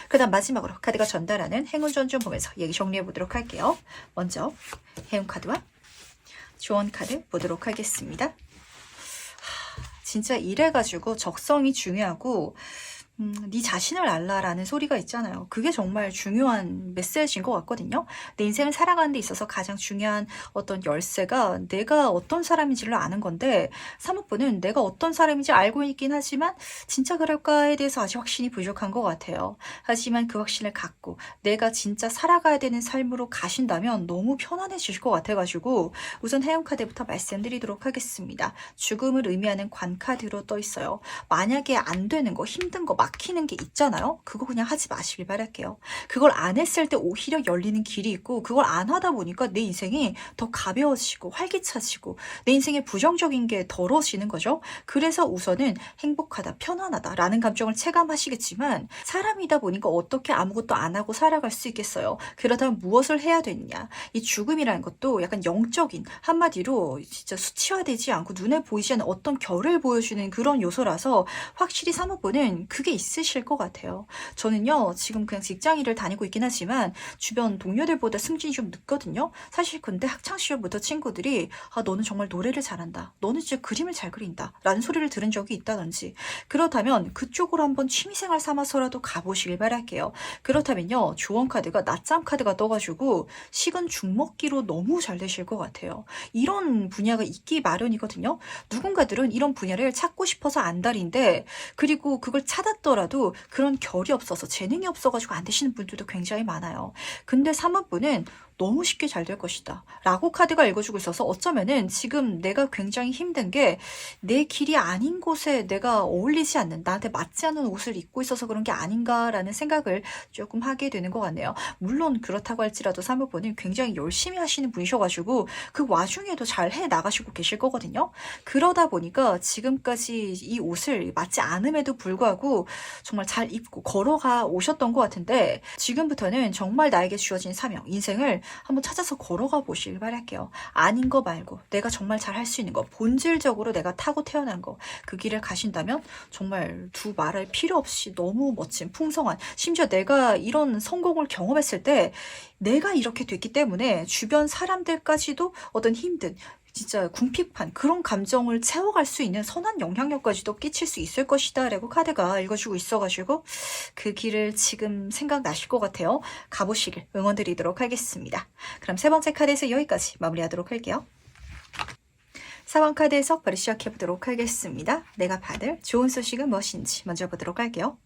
그 다음 마지막으로 카드가 전달하는 행운 전좀 보면서 얘기 정리해 보도록 할게요. 먼저 행운 카드와 조언 카드 보도록 하겠습니다. 진짜 이래가지고 적성이 중요하고 네 자신을 알라라는 소리가 있잖아요. 그게 정말 중요한 메시지인 것 같거든요. 내 인생을 살아가는 데 있어서 가장 중요한 어떤 열쇠가 내가 어떤 사람인지를 아는 건데 사모분은 내가 어떤 사람인지 알고 있긴 하지만 진짜 그럴까에 대해서 아직 확신이 부족한 것 같아요. 하지만 그 확신을 갖고 내가 진짜 살아가야 되는 삶으로 가신다면 너무 편안해지실 것 같아가지고 우선 해운 카드부터 말씀드리도록 하겠습니다. 죽음을 의미하는 관 카드로 떠 있어요. 만약에 안 되는 거, 힘든 거, 막히는 게 있잖아요. 그거 그냥 하지 마시길 바랄게요. 그걸 안 했을 때 오히려 열리는 길이 있고 그걸 안 하다 보니까 내 인생이 더 가벼워지고 활기차지고 내 인생에 부정적인 게 덜어지는 거죠. 그래서 우선은 행복하다, 편안하다 라는 감정을 체감하시겠지만 사람이다 보니까 어떻게 아무것도 안 하고 살아갈 수 있겠어요. 그러다면 무엇을 해야 되느냐. 이 죽음이라는 것도 약간 영적인 한마디로 진짜 수치화되지 않고 눈에 보이지 않는 어떤 결을 보여주는 그런 요소라서 확실히 사모분은 그게 있으실 것 같아요. 저는요 지금 그냥 직장 일을 다니고 있긴 하지만 주변 동료들보다 승진이 좀 늦거든요. 사실 근데 학창시절부터 친구들이 아 너는 정말 노래를 잘한다. 너는 진짜 그림을 잘 그린다. 라는 소리를 들은 적이 있다든지 그렇다면 그쪽으로 한번 취미생활 삼아서라도 가보시길 바랄게요. 그렇다면요 조언 카드가 낮잠 카드가 떠가지고 식은 죽 먹기로 너무 잘 되실 것 같아요. 이런 분야가 있기 마련이거든요. 누군가들은 이런 분야를 찾고 싶어서 안달인데 그리고 그걸 찾았더라도 그런 결이 없어서 재능이 없어가지고 안 되시는 분들도 굉장히 많아요. 근데 3번분은 너무 쉽게 잘 될 것이다 라고 카드가 읽어주고 있어서 어쩌면은 지금 내가 굉장히 힘든 게 내 길이 아닌 곳에 내가 어울리지 않는 나한테 맞지 않는 옷을 입고 있어서 그런 게 아닌가라는 생각을 조금 하게 되는 것 같네요. 물론 그렇다고 할지라도 3번분은 굉장히 열심히 하시는 분이셔가지고 그 와중에도 잘 해 나가시고 계실 거거든요. 그러다 보니까 지금까지 이 옷을 맞지 않음에도 불구하고 정말 잘 입고 걸어가 오셨던 것 같은데 지금부터는 정말 나에게 주어진 사명, 인생을 한번 찾아서 걸어가 보시길 바랄게요. 아닌 거 말고 내가 정말 잘 할 수 있는 거, 본질적으로 내가 타고 태어난 거, 그 길을 가신다면 정말 두 말할 필요 없이 너무 멋진 풍성한, 심지어 내가 이런 성공을 경험했을 때 내가 이렇게 됐기 때문에 주변 사람들까지도 어떤 힘든 진짜 궁핍한 그런 감정을 채워갈 수 있는 선한 영향력까지도 끼칠 수 있을 것이다 라고 카드가 읽어주고 있어가지고 그 길을 지금 생각나실 것 같아요. 가보시길 응원드리도록 하겠습니다. 그럼 세 번째 카드에서 여기까지 마무리하도록 할게요. 4번 카드에서 바로 시작해보도록 하겠습니다. 내가 받을 좋은 소식은 무엇인지 먼저 보도록 할게요.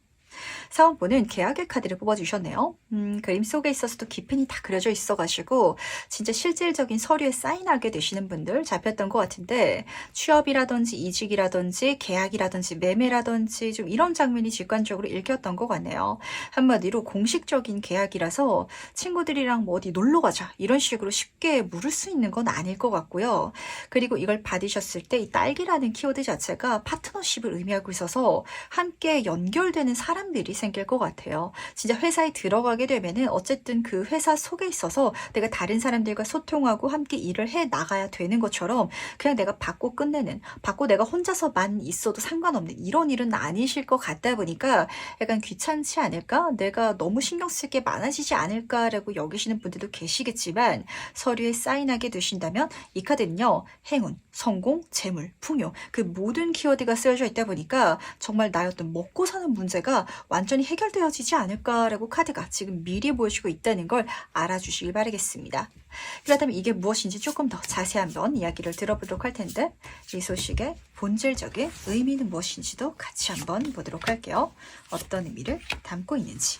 사원분은 계약의 카드를 뽑아주셨네요. 그림 속에 있어서도 기펜이 다 그려져 있어가지고 진짜 실질적인 서류에 사인하게 되시는 분들 잡혔던 것 같은데 취업이라든지 이직이라든지 계약이라든지 매매라든지 좀 이런 장면이 직관적으로 읽혔던 것 같네요. 한마디로 공식적인 계약이라서 친구들이랑 뭐 어디 놀러 가자 이런 식으로 쉽게 물을 수 있는 건 아닐 것 같고요. 그리고 이걸 받으셨을 때 이 딸기라는 키워드 자체가 파트너십을 의미하고 있어서 함께 연결되는 사람들이 생길 것 같아요. 진짜 회사에 들어가게 되면은 어쨌든 그 회사 속에 있어서 내가 다른 사람들과 소통하고 함께 일을 해 나가야 되는 것처럼 그냥 내가 받고 끝내는, 받고 내가 혼자서만 있어도 상관없는 이런 일은 아니실 것 같다 보니까 약간 귀찮지 않을까? 내가 너무 신경 쓸 게 많아지지 않을까라고 여기시는 분들도 계시겠지만 서류에 사인하게 되신다면 이 카드는요. 행운, 성공, 재물, 풍요 그 모든 키워드가 쓰여져 있다 보니까 정말 나의 어떤 먹고 사는 문제가 완전히 해결되어지지 않을까라고 카드가 지금 미리 보여주고 있다는 걸 알아주시길 바라겠습니다. 그렇다면 이게 무엇인지 조금 더 자세히 한번 이야기를 들어보도록 할 텐데 이 소식의 본질적인 의미는 무엇인지도 같이 한번 보도록 할게요. 어떤 의미를 담고 있는지.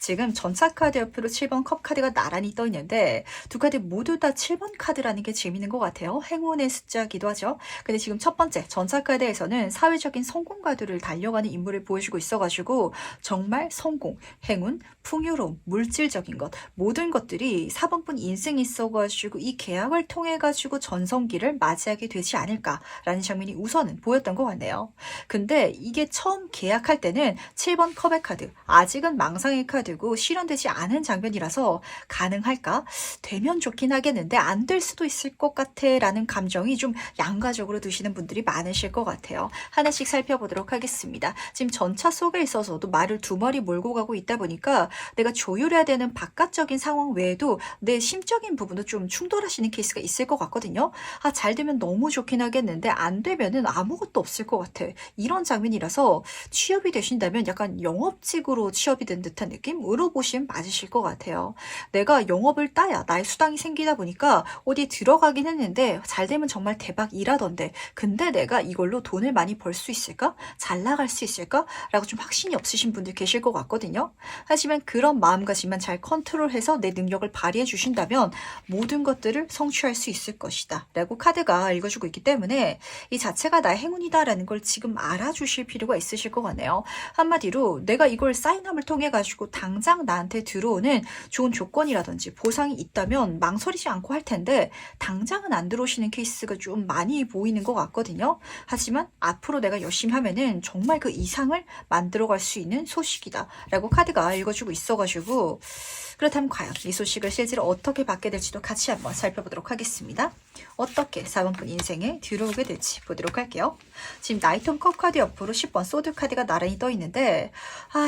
지금 전차 카드 옆으로 7번 컵 카드가 나란히 떠 있는데 두 카드 모두 다 7번 카드라는 게 재밌는 것 같아요. 행운의 숫자기도 하죠. 근데 지금 첫 번째 전차 카드에서는 사회적인 성공 가도를 달려가는 인물을 보여주고 있어가지고 정말 성공, 행운, 풍요로움, 물질적인 것 모든 것들이 4번분 인생이 있어가지고 이 계약을 통해 가지고 전성기를 맞이하게 되지 않을까라는 장면이 우선은 보였던 것 같네요. 근데 이게 처음 계약할 때는 7번 컵의 카드 아직은 망상의 카드고 실현되지 않은 장면이라서 가능할까? 되면 좋긴 하겠는데 안 될 수도 있을 것 같아 라는 감정이 좀 양가적으로 드시는 분들이 많으실 것 같아요. 하나씩 살펴보도록 하겠습니다. 지금 전차 속에 있어서도 말을 두 마리 몰고 가고 있다 보니까 내가 조율해야 되는 바깥적인 상황 외에도 내 심적인 부분도 좀 충돌하시는 케이스가 있을 것 같거든요. 아, 잘 되면 너무 좋긴 하겠는데 안 되면은 아무것도 없을 것 같아. 이런 장면이라서 취업이 되신다면 약간 영업직으로 취업이 된 듯한 느낌으로 보시면 맞으실 것 같아요. 내가 영업을 따야 나의 수당이 생기다 보니까 어디 들어가긴 했는데 잘 되면 정말 대박이라던데 근데 내가 이걸로 돈을 많이 벌 수 있을까? 잘 나갈 수 있을까? 라고 좀 확신이 없으신 분들 계실 것 같거든요. 하지만 그런 마음가짐만 잘 컨트롤해서 내 능력을 발휘해 주신다면 모든 것들을 성취할 수 있을 것이다 라고 카드가 읽어주고 있기 때문에 이 자체가 나의 행운이다 라는 걸 지금 알아주실 필요가 있으실 것 같네요. 한마디로 내가 이걸 사인함을 통해 가지고 당장 나한테 들어오는 좋은 조건이라든지 보상이 있다면 망설이지 않고 할 텐데 당장은 안 들어오시는 케이스가 좀 많이 보이는 것 같거든요. 하지만 앞으로 내가 열심히 하면은 정말 그 이상을 만들어갈 수 있는 소식이다 라고 카드가 읽어주고 있어가지고 그렇다면 과연 이 소식을 실제로 어떻게 받게 될지도 같이 한번 살펴보도록 하겠습니다. 어떻게 4번분 인생에 들어오게 될지 보도록 할게요. 지금 나이트 온 컵 카드 옆으로 10번 소드 카드가 나란히 떠 있는데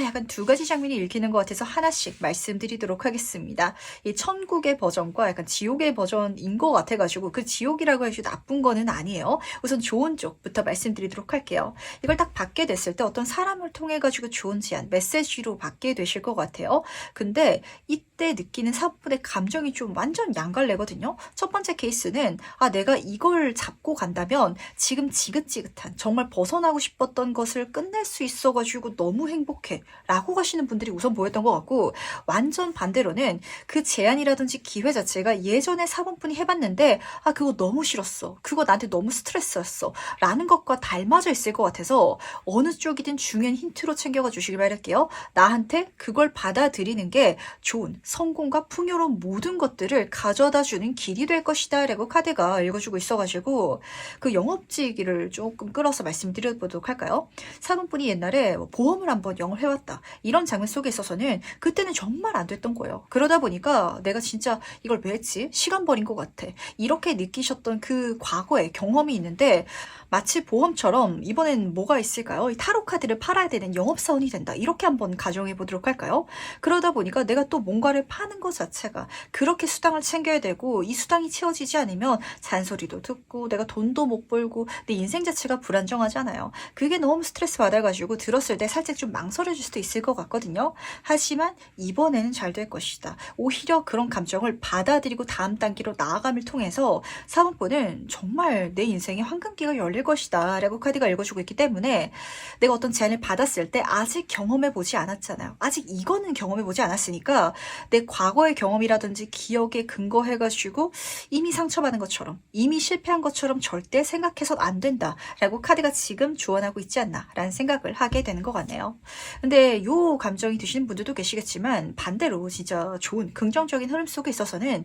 약간 두 가지 장면이 읽히는 것 같아서 하나씩 말씀드리도록 하겠습니다. 이 천국의 버전과 약간 지옥의 버전인 것 같아가지고 그 지옥이라고 해서 나쁜 거는 아니에요. 우선 좋은 쪽부터 말씀드리도록 할게요. 이걸 딱 받게 됐을 때 어떤 사람을 통해 가지고 좋은 제안, 메시지로 받게 되실 것 같아요. 근데 이때 느끼는 4번의 감정이 좀 완전 양갈래거든요. 첫 번째 케이스는 내가 이걸 잡고 간다면 지금 지긋지긋한 정말 벗어나고 싶었던 것을 끝낼 수 있어가지고 너무 행복해 라고 하시는 분들이 우선 보였던 것 같고 완전 반대로는 그 제안이라든지 기회 자체가 예전에 4번분이 해봤는데 그거 너무 싫었어. 그거 나한테 너무 스트레스였어. 라는 것과 닮아져 있을 것 같아서 어느 쪽이든 중요한 힌트로 챙겨가 주시길 바랄게요. 나한테 그걸 받아들이는 게 좋은 성공과 풍요로운 모든 것들을 가져다 주는 길이 될 것이다 라고 카드가 읽어주고 있어가지고 그 영업직을 조금 끌어서 말씀드려보도록 할까요? 4번분이 옛날에 보험을 한번 영업을 해왔다. 이런 장면 속에 있어서는 그때는 정말 안 됐던 거예요. 그러다 보니까 내가 진짜 이걸 왜 했지? 시간 버린 것 같아. 이렇게 느끼셨던 그 과거의 경험이 있는데 마치 보험처럼 이번엔 뭐가 있을까요? 이 타로 카드를 팔아야 되는 영업사원이 된다. 이렇게 한번 가정해 보도록 할까요? 그러다 보니까 내가 또 뭔가를 파는 것 자체가 그렇게 수당을 챙겨야 되고 이 수당이 채워지지 않으면 잔소리도 듣고 내가 돈도 못 벌고 내 인생 자체가 불안정하잖아요. 그게 너무 스트레스 받아가지고 들었을 때 살짝 좀 망설여질 수도 있을 것 같거든요. 하지만 이번에는 잘 될 것이다. 오히려 그런 감정을 받아들이고 다음 단계로 나아감을 통해서 4번분은 정말 내 인생에 황금기가 열릴 것이다 라고 카드가 읽어주고 있기 때문에 내가 어떤 제안을 받았을 때 아직 경험해보지 않았잖아요. 아직 이거는 경험해보지 않았으니까 내 과거의 경험이라든지 기억에 근거해가지고 이미 상처받은 것처럼 이미 실패한 것처럼 절대 생각해선 안 된다 라고 카드가 지금 조언하고 있지 않나 라는 생각을 하게 되는 것 같네요. 근데 요 감정이 드시는 분들도 계시겠지만 반대로 진짜 좋은 긍정적인 흐름 속에 있어서는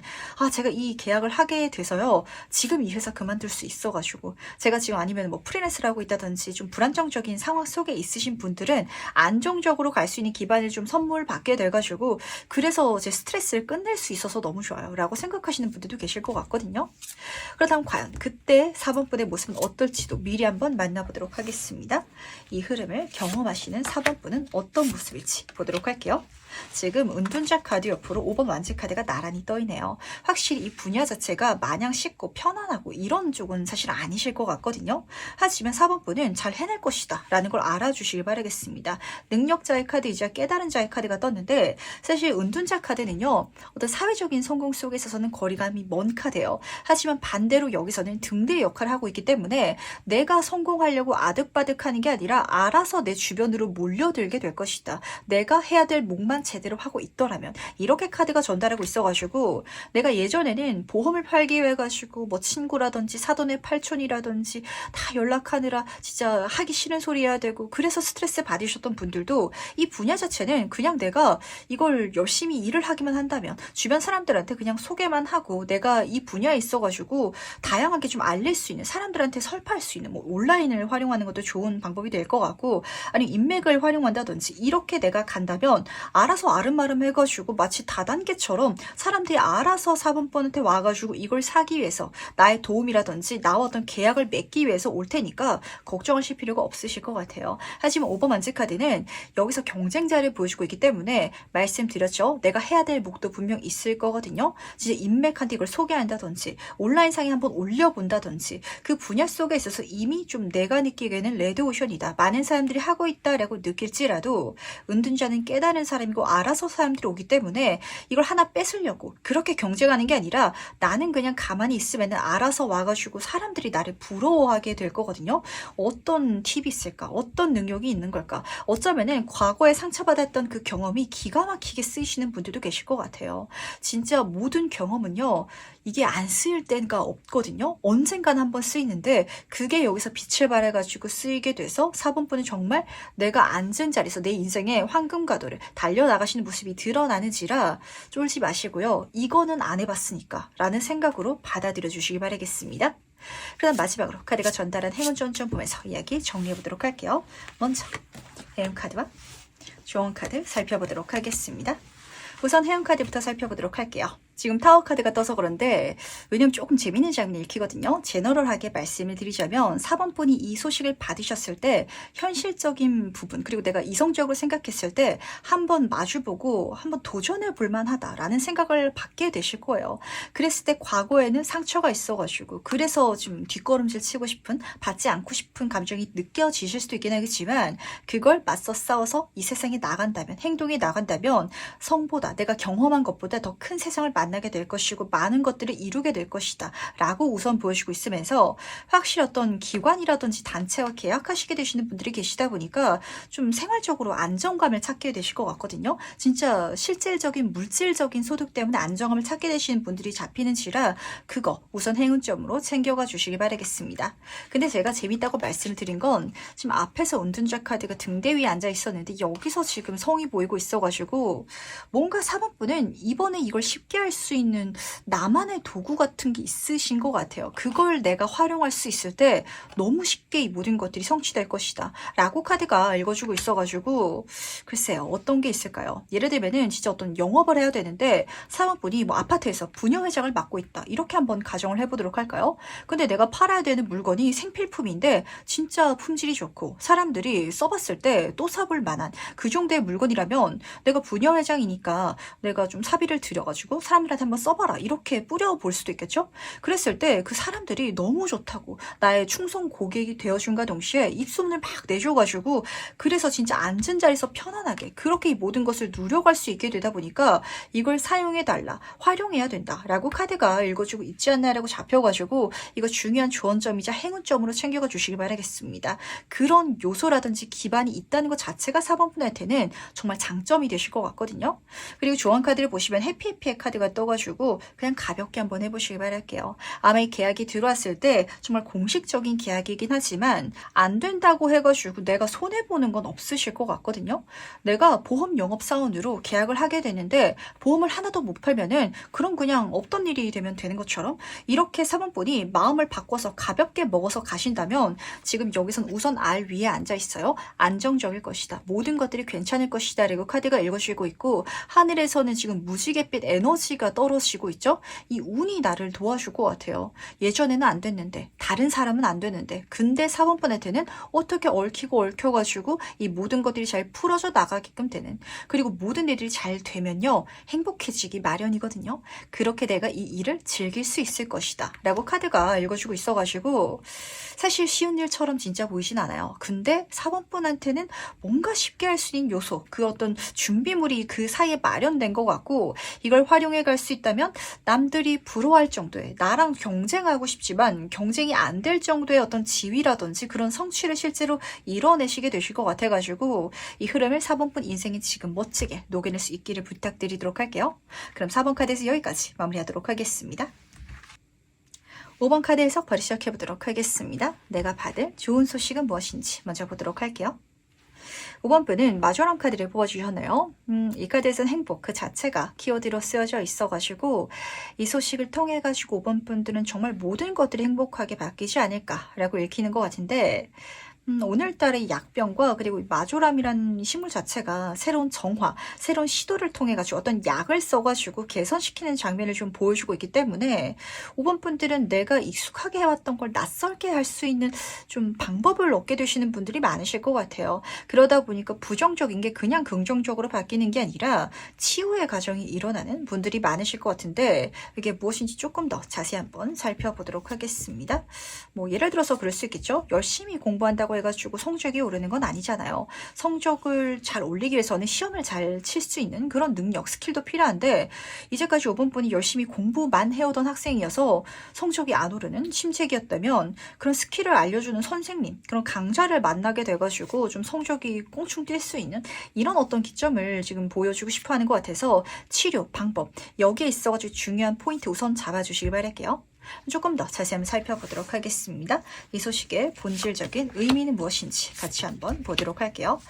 제가 이 계약을 하게 돼서요 지금 이 회사 그만둘 수 있어가지고 제가 지금 아니면 뭐 프리랜서를 하고 있다든지 좀 불안정적인 상황 속에 있으신 분들은 안정적으로 갈 수 있는 기반을 좀 선물 받게 돼가지고 그래서 제 스트레스를 끝낼 수 있어서 너무 좋아요 라고 생각하시는 분들도 계실 것 같거든요. 그렇다면 과연 그때 4번분의 모습은 어떨지도 미리 한번 만나보도록 하겠습니다. 이 흐름을 경험하시는 4번분은 어떤 모습일지 보도록 할게요. 지금 은둔자 카드 옆으로 5번 완지 카드가 나란히 떠있네요. 확실히 이 분야 자체가 마냥 쉽고 편안하고 이런 쪽은 사실 아니실 것 같거든요. 하지만 4번분은 잘 해낼 것이다 라는 걸 알아주시길 바라겠습니다. 능력자의 카드이자 깨달은 자의 카드가 떴는데 사실 은둔자 카드는요 어떤 사회적인 성공 속에 있어서는 거리감이 먼 카드예요. 하지만 반대로 여기서는 등대 역할을 하고 있기 때문에 내가 성공하려고 아득바득하는 게 아니라 알아서 내 주변으로 몰려들게 될 것이다. 내가 해야 될 목만 제대로 하고 있더라면 이렇게 카드가 전달하고 있어가지고 내가 예전에는 보험을 팔기 위해 가지고 뭐 친구라든지 사돈의 팔촌이라든지 다 연락하느라 진짜 하기 싫은 소리 해야 되고 그래서 스트레스 받으셨던 분들도 이 분야 자체는 그냥 내가 이걸 열심히 일을 하기만 한다면 주변 사람들한테 그냥 소개만 하고 내가 이 분야에 있어가지고 다양하게 좀 알릴 수 있는 사람들한테 설파할 수 있는 뭐 온라인을 활용하는 것도 좋은 방법이 될 것 같고 아니면 인맥을 활용한다든지 이렇게 내가 간다면 알아서 아름아름 해가지고 마치 다단계처럼 사람들이 알아서 4번분한테 와가지고 이걸 사기 위해서 나의 도움이라든지 나와 어떤 계약을 맺기 위해서 올 테니까 걱정하실 필요가 없으실 것 같아요. 하지만 5번 만지 카드는 여기서 경쟁자를 보여주고 있기 때문에 말씀드렸죠. 내가 해야 될 목도 분명 있을 거거든요. 진짜 인맥한테 이걸 소개한다든지 온라인상에 한번 올려본다든지 그 분야 속에 있어서 이미 좀 내가 느끼기에는 레드오션이다. 많은 사람들이 하고 있다라고 느낄지라도 은둔자는 깨달은 사람이고 알아서 사람들이 오기 때문에 이걸 하나 뺏으려고 그렇게 경쟁하는 게 아니라 나는 그냥 가만히 있으면 알아서 와가지고 사람들이 나를 부러워하게 될 거거든요. 어떤 팁이 있을까? 어떤 능력이 있는 걸까? 어쩌면은 과거에 상처받았던 그 경험이 기가 막히게 쓰이시는 분들도 계실 것 같아요. 진짜 모든 경험은요. 이게 안 쓰일 때가 없거든요. 언젠간 한번 쓰이는데 그게 여기서 빛을 발해가지고 쓰이게 돼서 4번분은 정말 내가 앉은 자리에서 내 인생의 황금가도를 달려나가시는 모습이 드러나는지라 쫄지 마시고요. 이거는 안 해봤으니까 라는 생각으로 받아들여 주시기 바라겠습니다. 그럼 마지막으로 카드가 전달한 행운 전점 보면서 이야기 정리해보도록 할게요. 먼저 해운 카드와 조언 카드 살펴보도록 하겠습니다. 우선 해운 카드부터 살펴보도록 할게요. 지금 타워 카드가 떠서 그런데 왜냐면 조금 재밌는 장면이 읽히거든요. 제너럴하게 말씀을 드리자면 4번분이 이 소식을 받으셨을 때 현실적인 부분 그리고 내가 이성적으로 생각했을 때 한번 마주보고 한번 도전해 볼 만하다라는 생각을 받게 되실 거예요. 그랬을 때 과거에는 상처가 있어가지고 그래서 좀 뒷걸음질 치고 싶은 받지 않고 싶은 감정이 느껴지실 수도 있긴 하겠지만 그걸 맞서 싸워서 이 세상에 나간다면 행동에 나간다면 성보다 내가 경험한 것보다 더 큰 세상을 만나게 될 것이고 많은 것들을 이루게 될 것이다 라고 우선 보여주고 있으면서 확실히 어떤 기관이라든지 단체와 계약하시게 되시는 분들이 계시다 보니까 좀 생활적으로 안정감을 찾게 되실 것 같거든요. 진짜 실질적인 물질적인 소득 때문에 안정감을 찾게 되시는 분들이 잡히는지라 그거 우선 행운점으로 챙겨가 주시기 바라겠습니다. 근데 제가 재밌다고 말씀을 드린 건 지금 앞에서 은둔자 카드가 등대 위에 앉아 있었는데 여기서 지금 성이 보이고 있어가지고 뭔가 4번분은 이번에 이걸 쉽게 할 수 있는 나만의 도구 같은 게 있으신 것 같아요. 그걸 내가 활용할 수 있을 때 너무 쉽게 이 모든 것들이 성취될 것이다 라고 카드가 읽어주고 있어가지고 글쎄요, 어떤 게 있을까요? 예를 들면은 진짜 어떤 영업을 해야 되는데 사모분이 뭐 아파트에서 부녀회장을 맡고 있다 이렇게 한번 가정을 해보도록 할까요? 근데 내가 팔아야 되는 물건이 생필품인데 진짜 품질이 좋고 사람들이 써봤을 때 또 사볼 만한 그 정도의 물건이라면 내가 부녀회장이니까 내가 좀 사비를 들여가지고 사람들한테 한번 써봐라 이렇게 뿌려볼 수도 있겠죠? 그랬을 때 그 사람들이 너무 좋다고 나의 충성 고객이 되어준과 동시에 입소문을 막 내줘가지고 그래서 진짜 앉은 자리에서 편안하게 그렇게 이 모든 것을 누려갈 수 있게 되다 보니까 이걸 사용해달라, 활용해야 된다라고 카드가 읽어주고 있지 않나라고 잡혀가지고 이거 중요한 조언점이자 행운점으로 챙겨가 주시기 바라겠습니다. 그런 요소라든지 기반이 있다는 것 자체가 4번 분한테는 정말 장점이 되실 것 같거든요. 그리고 조언 카드를 보시면 해피해피의 카드가 떠가지고 그냥 가볍게 한번 해보시기 바랄게요. 아마 이 계약이 들어왔을 때 정말 공식적인 계약이긴 하지만 안 된다고 해가지고 내가 손해보는 건 없으실 것 같거든요. 내가 보험 영업사원으로 계약을 하게 되는데 보험을 하나도 못 팔면은 그럼 그냥 없던 일이 되면 되는 것처럼 이렇게 4번 분이 마음을 바꿔서 가볍게 먹어서 가신다면 지금 여기선 우선 알 위에 앉아 있어요. 안정적일 것이다. 모든 것들이 괜찮을 것이다. 라고 카드가 읽어주고 있고 하늘에서는 지금 무지갯빛 에너지가 떨어지고 있죠. 이 운이 나를 도와줄 것 같아요. 예전에는 안 됐는데 다른 사람은 안 되는데 근데 4번 분한테는 어떻게 얽히고 얽혀가지고 이 모든 것들이 잘 풀어져 나가게끔 되는 그리고 모든 일들이 잘 되면요 행복해지기 마련이거든요. 그렇게 내가 이 일을 즐길 수 있을 것이다 라고 카드가 읽어주고 있어가지고 사실 쉬운 일처럼 진짜 보이진 않아요. 근데 4번 분한테는 뭔가 쉽게 할 수 있는 요소 그 어떤 준비물이 그 사이에 마련된 것 같고 이걸 활용해 갈 수 있다면 남들이 부러워할 정도의 나랑 경쟁하고 싶지만 경쟁이 안 될 정도의 어떤 지위라든지 그런 성취를 실제로 이뤄내시게 되실 것 같아가지고 이 흐름을 4번 분 인생에 지금 멋지게 녹여낼 수 있기를 부탁드리도록 할게요. 그럼 4번 카드에서 여기까지 마무리하도록 하겠습니다. 5번 카드 해석 바로 시작해보도록 하겠습니다. 내가 받을 좋은 소식은 무엇인지 먼저 보도록 할게요. 5번 분은 마조람 카드를 뽑아주셨네요. 이 카드에서는 행복 그 자체가 키워드로 쓰여져 있어가지고 이 소식을 통해가지고 5번 분들은 정말 모든 것들이 행복하게 바뀌지 않을까라고 읽히는 것 같은데 오늘따라 이 약병과 그리고 마조람이라는 식물 자체가 새로운 정화, 새로운 시도를 통해 가지고 어떤 약을 써가지고 개선시키는 장면을 좀 보여주고 있기 때문에 5번 분들은 내가 익숙하게 해왔던 걸 낯설게 할 수 있는 좀 방법을 얻게 되시는 분들이 많으실 것 같아요. 그러다 보니까 부정적인 게 그냥 긍정적으로 바뀌는 게 아니라 치유의 과정이 일어나는 분들이 많으실 것 같은데 이게 무엇인지 조금 더 자세히 한번 살펴보도록 하겠습니다. 뭐 예를 들어서 그럴 수 있겠죠. 열심히 공부한다고 해가지고 성적이 오르는 건 아니잖아요. 성적을 잘 올리기 위해서는 시험을 잘 칠 수 있는 그런 능력, 스킬도 필요한데 이제까지 5번 분이 열심히 공부만 해오던 학생이어서 성적이 안 오르는 심책이었다면 그런 스킬을 알려주는 선생님, 그런 강좌를 만나게 돼가지고 좀 성적이 꽁충 뛸 수 있는 이런 어떤 기점을 지금 보여주고 싶어 하는 것 같아서 치료, 방법 여기에 있어가지고 중요한 포인트 우선 잡아주시길 바랄게요. 조금 더 자세히 한번 살펴보도록 하겠습니다. 이 소식의 본질적인 의미는 무엇인지 같이 한번 보도록 할게요.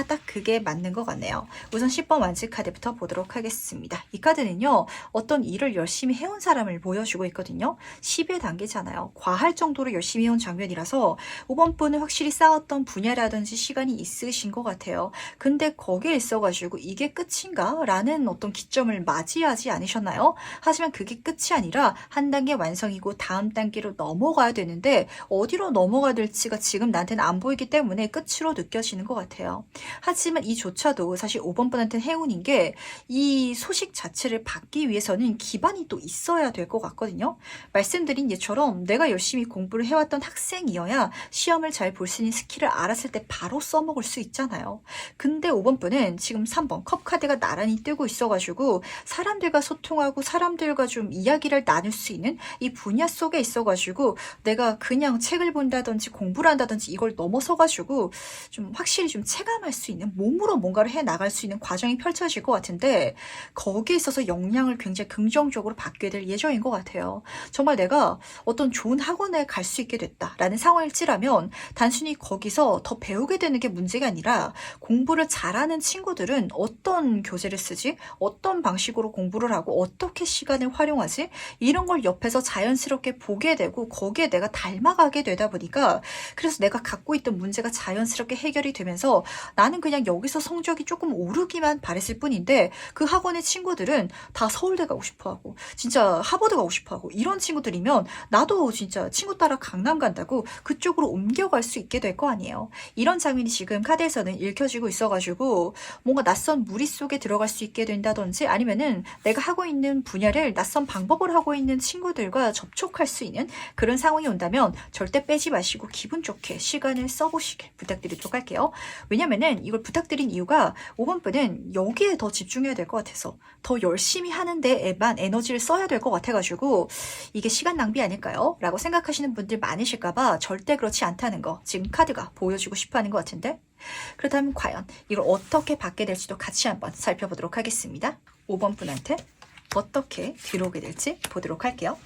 딱 그게 맞는 것 같네요. 우선 10번 완즈 카드부터 보도록 하겠습니다. 이 카드는요. 어떤 일을 열심히 해온 사람을 보여주고 있거든요. 10의 단계잖아요. 과할 정도로 열심히 해온 장면이라서 5번 분은 확실히 쌓았던 분야라든지 시간이 있으신 것 같아요. 근데 거기에 있어가지고 이게 끝인가? 라는 어떤 기점을 맞이하지 않으셨나요? 하지만 그게 끝이 아니라 한 단계 완성 이고 다음 단계로 넘어가야 되는데 어디로 넘어가야 될지가 지금 나한테는 안 보이기 때문에 끝으로 느껴지는 것 같아요. 하지만 이조차도 사실 5번 분한테는 행운인 게 이 소식 자체를 받기 위해서는 기반이 또 있어야 될 것 같거든요. 말씀드린 예처럼 내가 열심히 공부를 해왔던 학생이어야 시험을 잘 볼 수 있는 스킬을 알았을 때 바로 써먹을 수 있잖아요. 근데 5번 분은 지금 3번 컵 카드가 나란히 뜨고 있어가지고 사람들과 소통하고 사람들과 좀 이야기를 나눌 수 있는 이 분야 속에 있어가지고 내가 그냥 책을 본다든지 공부를 한다든지 이걸 넘어서가지고 좀 확실히 좀 체감할 수 있는, 몸으로 뭔가를 해 나갈 수 있는 과정이 펼쳐질 것 같은데, 거기에 있어서 역량을 굉장히 긍정적으로 받게 될 예정인 것 같아요. 정말 내가 어떤 좋은 학원에 갈 수 있게 됐다라는 상황일지라면 단순히 거기서 더 배우게 되는 게 문제가 아니라, 공부를 잘하는 친구들은 어떤 교재를 쓰지? 어떤 방식으로 공부를 하고 어떻게 시간을 활용하지? 이런 걸 옆에서 자연스럽게 보게 되고 거기에 내가 닮아가게 되다 보니까, 그래서 내가 갖고 있던 문제가 자연스럽게 해결이 되면서 나는 그냥 여기서 성적이 조금 오르기만 바랬을 뿐인데, 그 학원의 친구들은 다 서울대 가고 싶어하고 진짜 하버드 가고 싶어하고, 이런 친구들이면 나도 진짜 친구 따라 강남 간다고 그쪽으로 옮겨갈 수 있게 될 거 아니에요. 이런 장면이 지금 카드에서는 읽혀지고 있어가지고, 뭔가 낯선 무리 속에 들어갈 수 있게 된다든지, 아니면은 내가 하고 있는 분야를 낯선 방법을 하고 있는 친구들과 접촉할 수 있는 그런 상황이 온다면 절대 빼지 마시고 기분 좋게 시간을 써보시길 부탁드리도록 할게요. 왜냐면은 이걸 부탁드린 이유가, 5번 분은 여기에 더 집중해야 될 것 같아서 더 열심히 하는 데에만 에너지를 써야 될 것 같아가지고, 이게 시간 낭비 아닐까요? 라고 생각하시는 분들 많으실까봐 절대 그렇지 않다는 거 지금 카드가 보여주고 싶어하는 것 같은데, 그렇다면 과연 이걸 어떻게 받게 될지도 같이 한번 살펴보도록 하겠습니다. 5번 분한테 어떻게 들어오게 될지 보도록 할게요.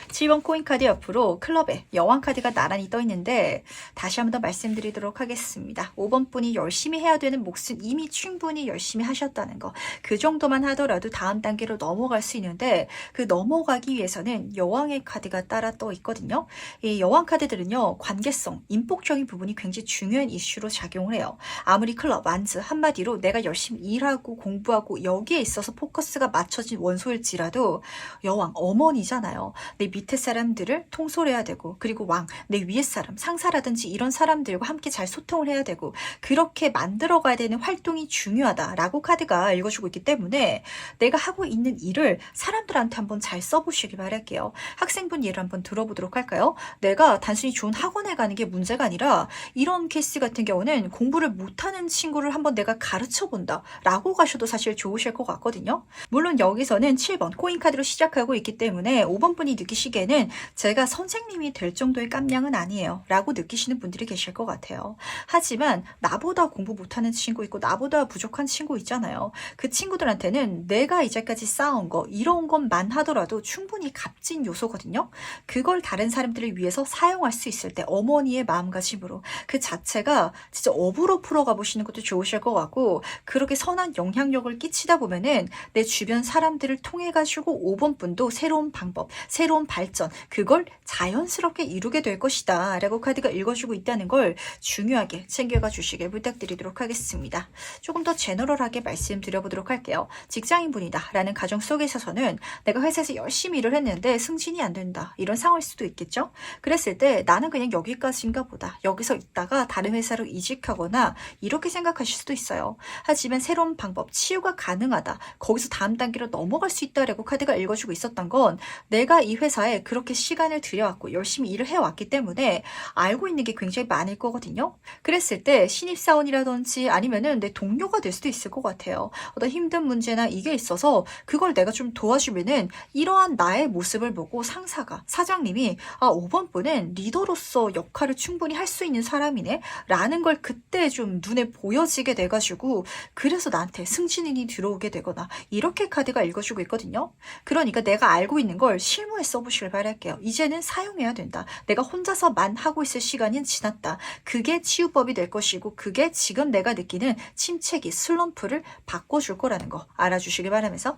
7번 코인 카드 옆으로 클럽의 여왕 카드가 나란히 떠 있는데, 다시 한번 더 말씀드리도록 하겠습니다. 5번 분이 열심히 해야 되는 몫은 이미 충분히 열심히 하셨다는 거, 그 정도만 하더라도 다음 단계로 넘어갈 수 있는데, 그 넘어가기 위해서는 여왕의 카드가 따라 떠 있거든요. 이 여왕 카드들은요, 관계성, 인복적인 부분이 굉장히 중요한 이슈로 작용을 해요. 아무리 클럽, 완즈, 한마디로 내가 열심히 일하고 공부하고 여기에 있어서 포커스가 맞춰진 원소일지라도, 여왕, 어머니잖아요. 내 밑에 사람들을 통솔해야 되고, 그리고 왕, 내 위에 사람, 상사라든지 이런 사람들과 함께 잘 소통을 해야 되고, 그렇게 만들어가야 되는 활동이 중요하다라고 카드가 읽어주고 있기 때문에, 내가 하고 있는 일을 사람들한테 한번 잘 써보시길 바랄게요. 학생분 예를 한번 들어보도록 할까요? 내가 단순히 좋은 학원에 가는 게 문제가 아니라, 이런 케이스 같은 경우는 공부를 못하는 친구를 한번 내가 가르쳐본다 라고 가셔도 사실 좋으실 것 같거든요. 물론 여기서는 7번 코인 카드로 시작하고 있기 때문에 5번 분이 느끼시기에는 제가 선생님이 될 정도의 깜냥은 아니에요 라고 느끼시는 분들이 계실 것 같아요. 하지만 나보다 공부 못하는 친구 있고 나보다 부족한 친구 있잖아요. 그 친구들한테는 내가 이제까지 쌓아온 거, 이런 것만 하더라도 충분히 값진 요소거든요. 그걸 다른 사람들을 위해서 사용할 수 있을 때 어머니의 마음가짐으로, 그 자체가 진짜 업으로 풀어가 보시는 것도 좋으실 것 같고, 그렇게 선한 영향력을 끼치다 보면은 내 주변 사람들을 통해 가지고 5번 분도 새로운 방법, 새로운 발전, 그걸 자연스럽게 이루게 될 것이다 라고 카드가 읽어주고 있다는 걸 중요하게 챙겨가 주시길 부탁드리도록 하겠습니다. 조금 더 제너럴하게 말씀드려보도록 할게요. 직장인분이다 라는 가정 속에 있어서는 내가 회사에서 열심히 일을 했는데 승진이 안 된다, 이런 상황일 수도 있겠죠. 그랬을 때 나는 그냥 여기까지인가 보다, 여기서 있다가 다른 회사로 이직하거나 이렇게 생각하실 수도 있어요. 하지만 새로운 방법, 치유가 가능하다, 거기서 다음 단계로 넘어갈 수 있다라고 카드가 읽어주고 있었던 건, 내가 이 회사에 그렇게 시간을 들여왔고 열심히 일을 해왔기 때문에 알고 있는 게 굉장히 많을 거거든요. 그랬을 때 신입사원이라든지 아니면은 내 동료가 될 수도 있을 것 같아요. 어떤 힘든 문제나 이게 있어서 그걸 내가 좀 도와주면은, 이러한 나의 모습을 보고 상사가, 사장님이 5번 분은 리더로서 역할을 충분히 할 수 있는 사람이네 라는 걸 그때 좀 눈에 보여지게 돼가지고, 그래서 나한테 승진인이 들어오게 되거나, 이렇게 카드가 읽어주고 있거든요. 그러니까 내가 알고 있는 걸 실무에 써보시길 바랄게요. 이제는 사용해야 된다. 내가 혼자서만 하고 있을 시간은 지났다. 그게 치유법이 될 것이고, 그게 지금 내가 느끼는 침체기, 슬럼프를 바꿔줄 거라는 거 알아주시길 바라면서,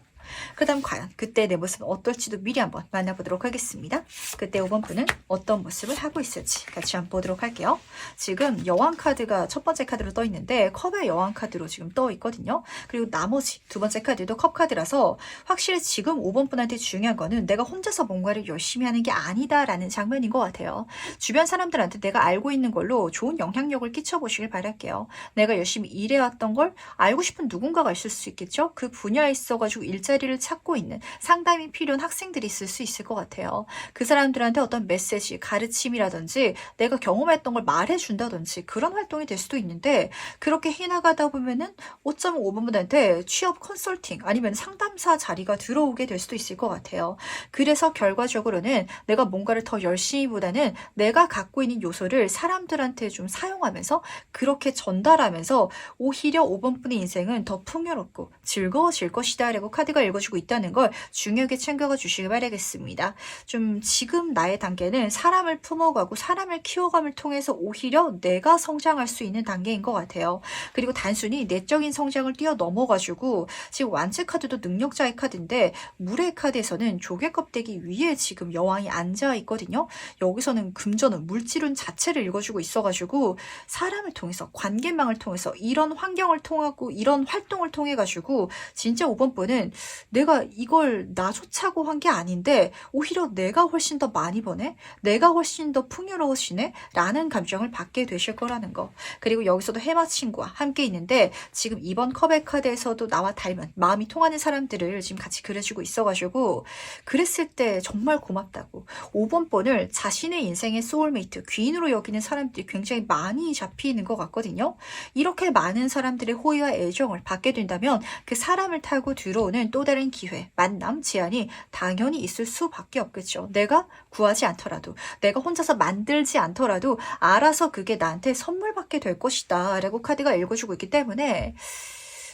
그 다음 과연 그때 내 모습은 어떨지도 미리 한번 만나보도록 하겠습니다. 그때 5번 분은 어떤 모습을 하고 있을지 같이 한번 보도록 할게요. 지금 여왕 카드가 첫 번째 카드로 떠 있는데 컵의 여왕 카드로 지금 떠 있거든요. 그리고 나머지 두 번째 카드도 컵 카드라서, 확실히 지금 5번 분한테 중요한 거는 내가 혼자서 뭔가를 열심히 하는 게 아니다라는 장면인 것 같아요. 주변 사람들한테 내가 알고 있는 걸로 좋은 영향력을 끼쳐보시길 바랄게요. 내가 열심히 일해왔던 걸 알고 싶은 누군가가 있을 수 있겠죠. 그 분야에 있어가지고 일자리 자리를 찾고 있는 상담이 필요한 학생들이 있을 수 있을 것 같아요. 그 사람들한테 어떤 메시지, 가르침이라든지 내가 경험했던 걸 말해준다든지 그런 활동이 될 수도 있는데 그렇게 해나가다 보면은 5.5분한테 취업 컨설팅 아니면 상담사 자리가 들어오게 될 수도 있을 것 같아요. 그래서 결과적으로는 내가 뭔가를 더 열심히 보다는 내가 갖고 있는 요소를 사람들한테 좀 사용하면서 그렇게 전달하면서 오히려 5번분의 인생은 더 풍요롭고 즐거워질 것이다 라고 카드가 읽어주고 있다는 걸 중요하게 챙겨가 주시기 바라겠습니다. 좀 지금 나의 단계는 사람을 품어가고 사람을 키워감을 통해서 오히려 내가 성장할 수 있는 단계인 것 같아요. 그리고 단순히 내적인 성장을 뛰어넘어가지고 지금 완체 카드도 능력자의 카드인데 물의 카드에서는 조개 껍데기 위에 지금 여왕이 앉아 있거든요. 여기서는 금전은 물질운 자체를 읽어주고 있어가지고 사람을 통해서 관계망을 통해서 이런 환경을 통하고 이런 활동을 통해 가지고 진짜 5번 분은 내가 이걸 나 좋자고 한 게 아닌데 오히려 내가 훨씬 더 많이 버네, 내가 훨씬 더 풍요로워지네 라는 감정을 받게 되실 거라는 거. 그리고 여기서도 해마 친구와 함께 있는데 지금 이번 컵의 카드에서도 나와 닮은 마음이 통하는 사람들을 지금 같이 그려주고 있어가지고 그랬을 때 정말 고맙다고 5번 번을 자신의 인생의 소울메이트 귀인으로 여기는 사람들이 굉장히 많이 잡히는 것 같거든요. 이렇게 많은 사람들의 호의와 애정을 받게 된다면 그 사람을 타고 들어오는 또 다른 기회, 만남, 제안이 당연히 있을 수밖에 없겠죠. 내가 구하지 않더라도, 내가 혼자서 만들지 않더라도 알아서 그게 나한테 선물 받게 될 것이다 라고 카드가 읽어주고 있기 때문에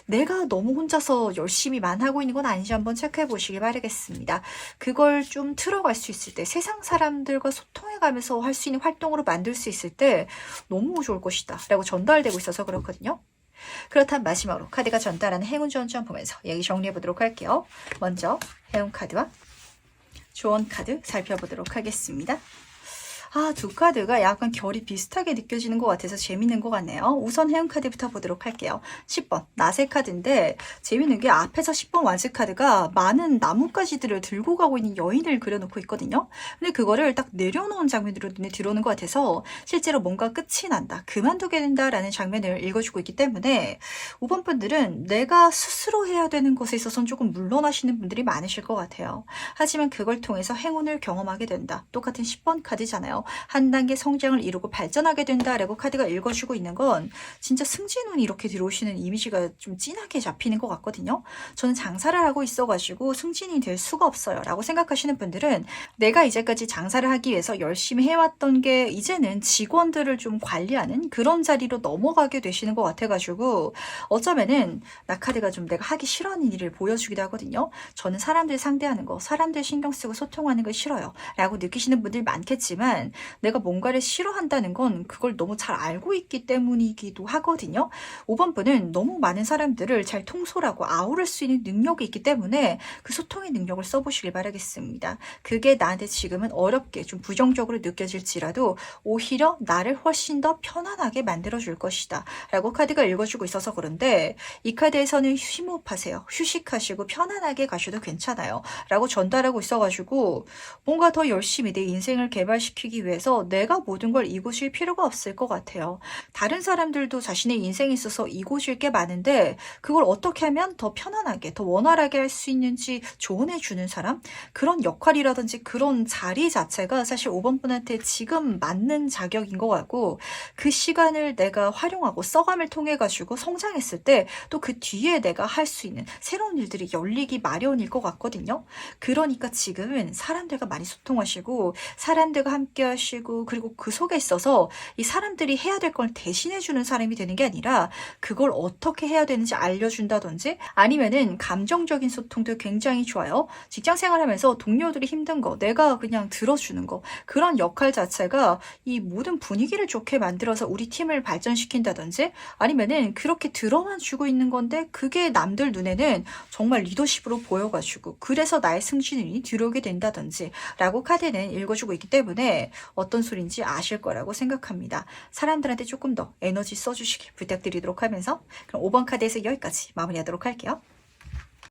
내가 너무 혼자서 열심히만 하고 있는 건 아닌지 한번 체크해 보시기 바라겠습니다. 그걸 좀 틀어갈 수 있을 때, 세상 사람들과 소통해가면서 할 수 있는 활동으로 만들 수 있을 때 너무 좋을 것이다 라고 전달되고 있어서 그렇거든요. 그렇다면 마지막으로 카드가 전달하는 행운 전점 보면서 얘기 정리해 보도록 할게요. 먼저 행운 카드와 조언 카드 살펴보도록 하겠습니다. 두 카드가 약간 결이 비슷하게 느껴지는 것 같아서 재밌는 것 같네요. 우선 해운 카드부터 보도록 할게요. 10번 나세 카드인데 재밌는 게 앞에서 10번 완스 카드가 많은 나뭇가지들을 들고 가고 있는 여인을 그려놓고 있거든요. 근데 그거를 딱 내려놓은 장면으로 눈에 들어오는 것 같아서 실제로 뭔가 끝이 난다, 그만두게 된다라는 장면을 읽어주고 있기 때문에 5번 분들은 내가 스스로 해야 되는 것에 있어서는 조금 물러나시는 분들이 많으실 것 같아요. 하지만 그걸 통해서 행운을 경험하게 된다. 똑같은 10번 카드잖아요. 한 단계 성장을 이루고 발전하게 된다라고 카드가 읽어주고 있는 건 진짜 승진운이 이렇게 들어오시는 이미지가 좀 진하게 잡히는 것 같거든요. 저는 장사를 하고 있어가지고 승진이 될 수가 없어요 라고 생각하시는 분들은 내가 이제까지 장사를 하기 위해서 열심히 해왔던 게 이제는 직원들을 좀 관리하는 그런 자리로 넘어가게 되시는 것 같아가지고 어쩌면은 나 카드가 좀 내가 하기 싫어하는 일을 보여주기도 하거든요. 저는 사람들 상대하는 거, 사람들 신경 쓰고 소통하는 거 싫어요 라고 느끼시는 분들이 많겠지만 내가 뭔가를 싫어한다는 건 그걸 너무 잘 알고 있기 때문이기도 하거든요. 5번 분은 너무 많은 사람들을 잘 통솔하고 아우를 수 있는 능력이 있기 때문에 그 소통의 능력을 써보시길 바라겠습니다. 그게 나한테 지금은 어렵게 좀 부정적으로 느껴질지라도 오히려 나를 훨씬 더 편안하게 만들어줄 것이다 라고 카드가 읽어주고 있어서 그런데 이 카드에서는 심호흡하세요, 휴식하시고 편안하게 가셔도 괜찮아요 라고 전달하고 있어가지고 뭔가 더 열심히 내 인생을 개발시키기 위해서 내가 모든 걸 이고실 필요가 없을 것 같아요. 다른 사람들도 자신의 인생에 있어서 이고실 게 많은데 그걸 어떻게 하면 더 편안하게 더 원활하게 할 수 있는지 조언해 주는 사람, 그런 역할이라든지 그런 자리 자체가 사실 5번 분한테 지금 맞는 자격인 것 같고 그 시간을 내가 활용하고 써감을 통해 가지고 성장했을 때 또 그 뒤에 내가 할 수 있는 새로운 일들이 열리기 마련일 것 같거든요. 그러니까 지금은 사람들과 많이 소통하시고 사람들과 함께 하시고 그리고 그 속에 있어서 이 사람들이 해야 될 걸 대신해 주는 사람이 되는 게 아니라 그걸 어떻게 해야 되는지 알려준다든지 아니면은 감정적인 소통도 굉장히 좋아요. 직장 생활하면서 동료들이 힘든 거 내가 그냥 들어주는 거, 그런 역할 자체가 이 모든 분위기를 좋게 만들어서 우리 팀을 발전시킨다든지 아니면은 그렇게 들어만 주고 있는 건데 그게 남들 눈에는 정말 리더십으로 보여가지고 그래서 나의 승진운이 들어오게 된다든지 라고 카드는 읽어주고 있기 때문에 어떤 소린지 아실 거라고 생각합니다. 사람들한테 조금 더 에너지 써주시길 부탁드리도록 하면서 그럼 5번 카드에서 여기까지 마무리하도록 할게요.